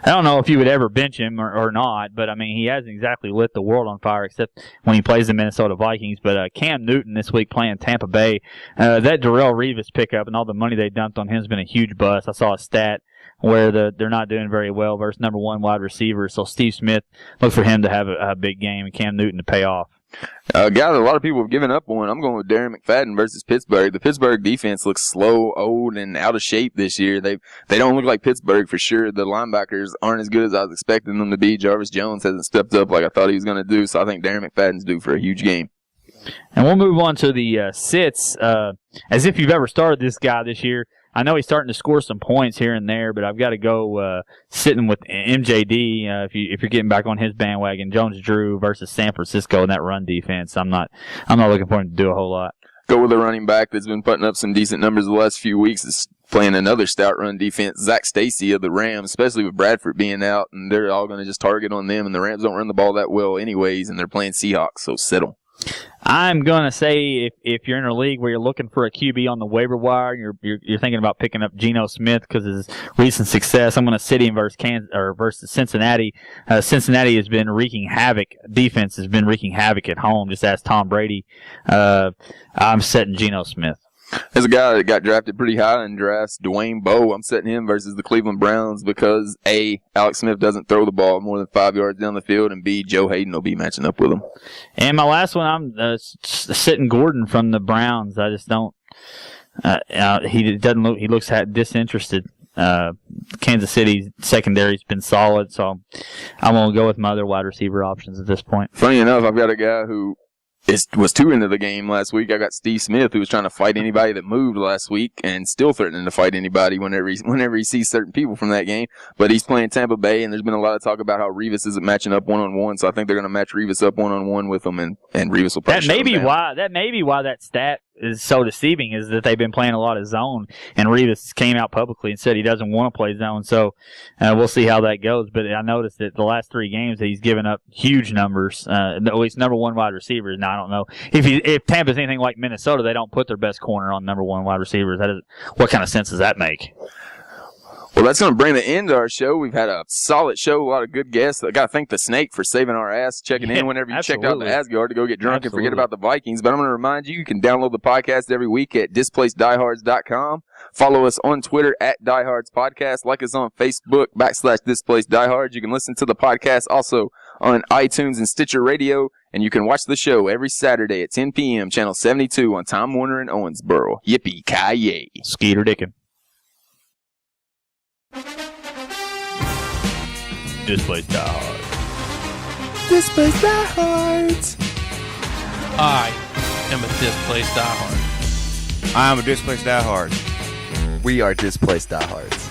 I don't know if you would ever bench him or not, but I mean, he hasn't exactly lit the world on fire except when he plays the Minnesota Vikings. But Cam Newton this week playing Tampa Bay, that Darrelle Revis pickup and all the money they dumped on him has been a huge bust. I saw a stat where they're not doing very well versus number one wide receiver. So Steve Smith, look for him to have a big game and Cam Newton to pay off. A guy that a lot of people have given up on, I'm going with Darren McFadden versus Pittsburgh. The Pittsburgh defense looks slow, old, and out of shape this year. They don't look like Pittsburgh for sure. The linebackers aren't as good as I was expecting them to be. Jarvis Jones hasn't stepped up like I thought he was going to do, so I think Darren McFadden's due for a huge game. And we'll move on to the sits. As if you've ever started this guy this year, I know he's starting to score some points here and there, but I've got to go sitting with MJD if you're getting back on his bandwagon. Jones-Drew versus San Francisco in that run defense. I'm not looking for him to do a whole lot. Go with a running back that's been putting up some decent numbers the last few weeks. Is playing another stout run defense. Zach Stacy of the Rams, especially with Bradford being out, and they're all going to just target on them. And the Rams don't run the ball that well anyways, and they're playing Seahawks, so settle. I'm going to say if you're in a league where you're looking for a QB on the waiver wire, you're thinking about picking up Geno Smith because of his recent success. I'm going to sit him versus Cincinnati. Cincinnati has been wreaking havoc. Defense has been wreaking havoc at home. Just ask Tom Brady. I'm setting Geno Smith. There's a guy that got drafted pretty high in drafts, Dwayne Bowe. I'm setting him versus the Cleveland Browns because A, Alex Smith doesn't throw the ball more than 5 yards down the field, and B, Joe Hayden will be matching up with him. And my last one, I'm sitting Gordon from the Browns. I just don't. He doesn't look. He looks disinterested. Kansas City's secondary's been solid, so I'm gonna go with my other wide receiver options at this point. Funny enough, I've got a guy who was too into the game last week. I got Steve Smith, who was trying to fight anybody that moved last week and still threatening to fight anybody whenever he sees certain people from that game. But he's playing Tampa Bay, and there's been a lot of talk about how Revis isn't matching up one-on-one, so I think they're going to match Revis up one-on-one with him, and Revis will probably That may be why that stat is so deceiving, is that they've been playing a lot of zone, and Revis came out publicly and said he doesn't want to play zone, so we'll see how that goes. But I noticed that the last 3 games he's given up huge numbers, at least number one wide receivers. Now, I don't know if Tampa's anything like Minnesota, they don't put their best corner on number one wide receivers. What kind of sense does that make? Well, that's going to bring the end to our show. We've had a solid show, a lot of good guests. I got to thank the Snake for saving our ass, checking in whenever you checked out the Asgard to go get drunk and forget about the Vikings. But I'm going to remind you, you can download the podcast every week at DisplacedDiehards.com. Follow us on Twitter at Diehards Podcast. Like us on Facebook /DisplacedDiehards. You can listen to the podcast also on iTunes and Stitcher Radio. And you can watch the show every Saturday at 10 p.m. Channel 72 on Time Warner in Owensboro. Yippee-ki-yay. Skeeter Dickin. Displaced Diehards. Displaced Diehards. I am a Displaced Diehard. I am a Displaced Diehard. We are Displaced Diehards.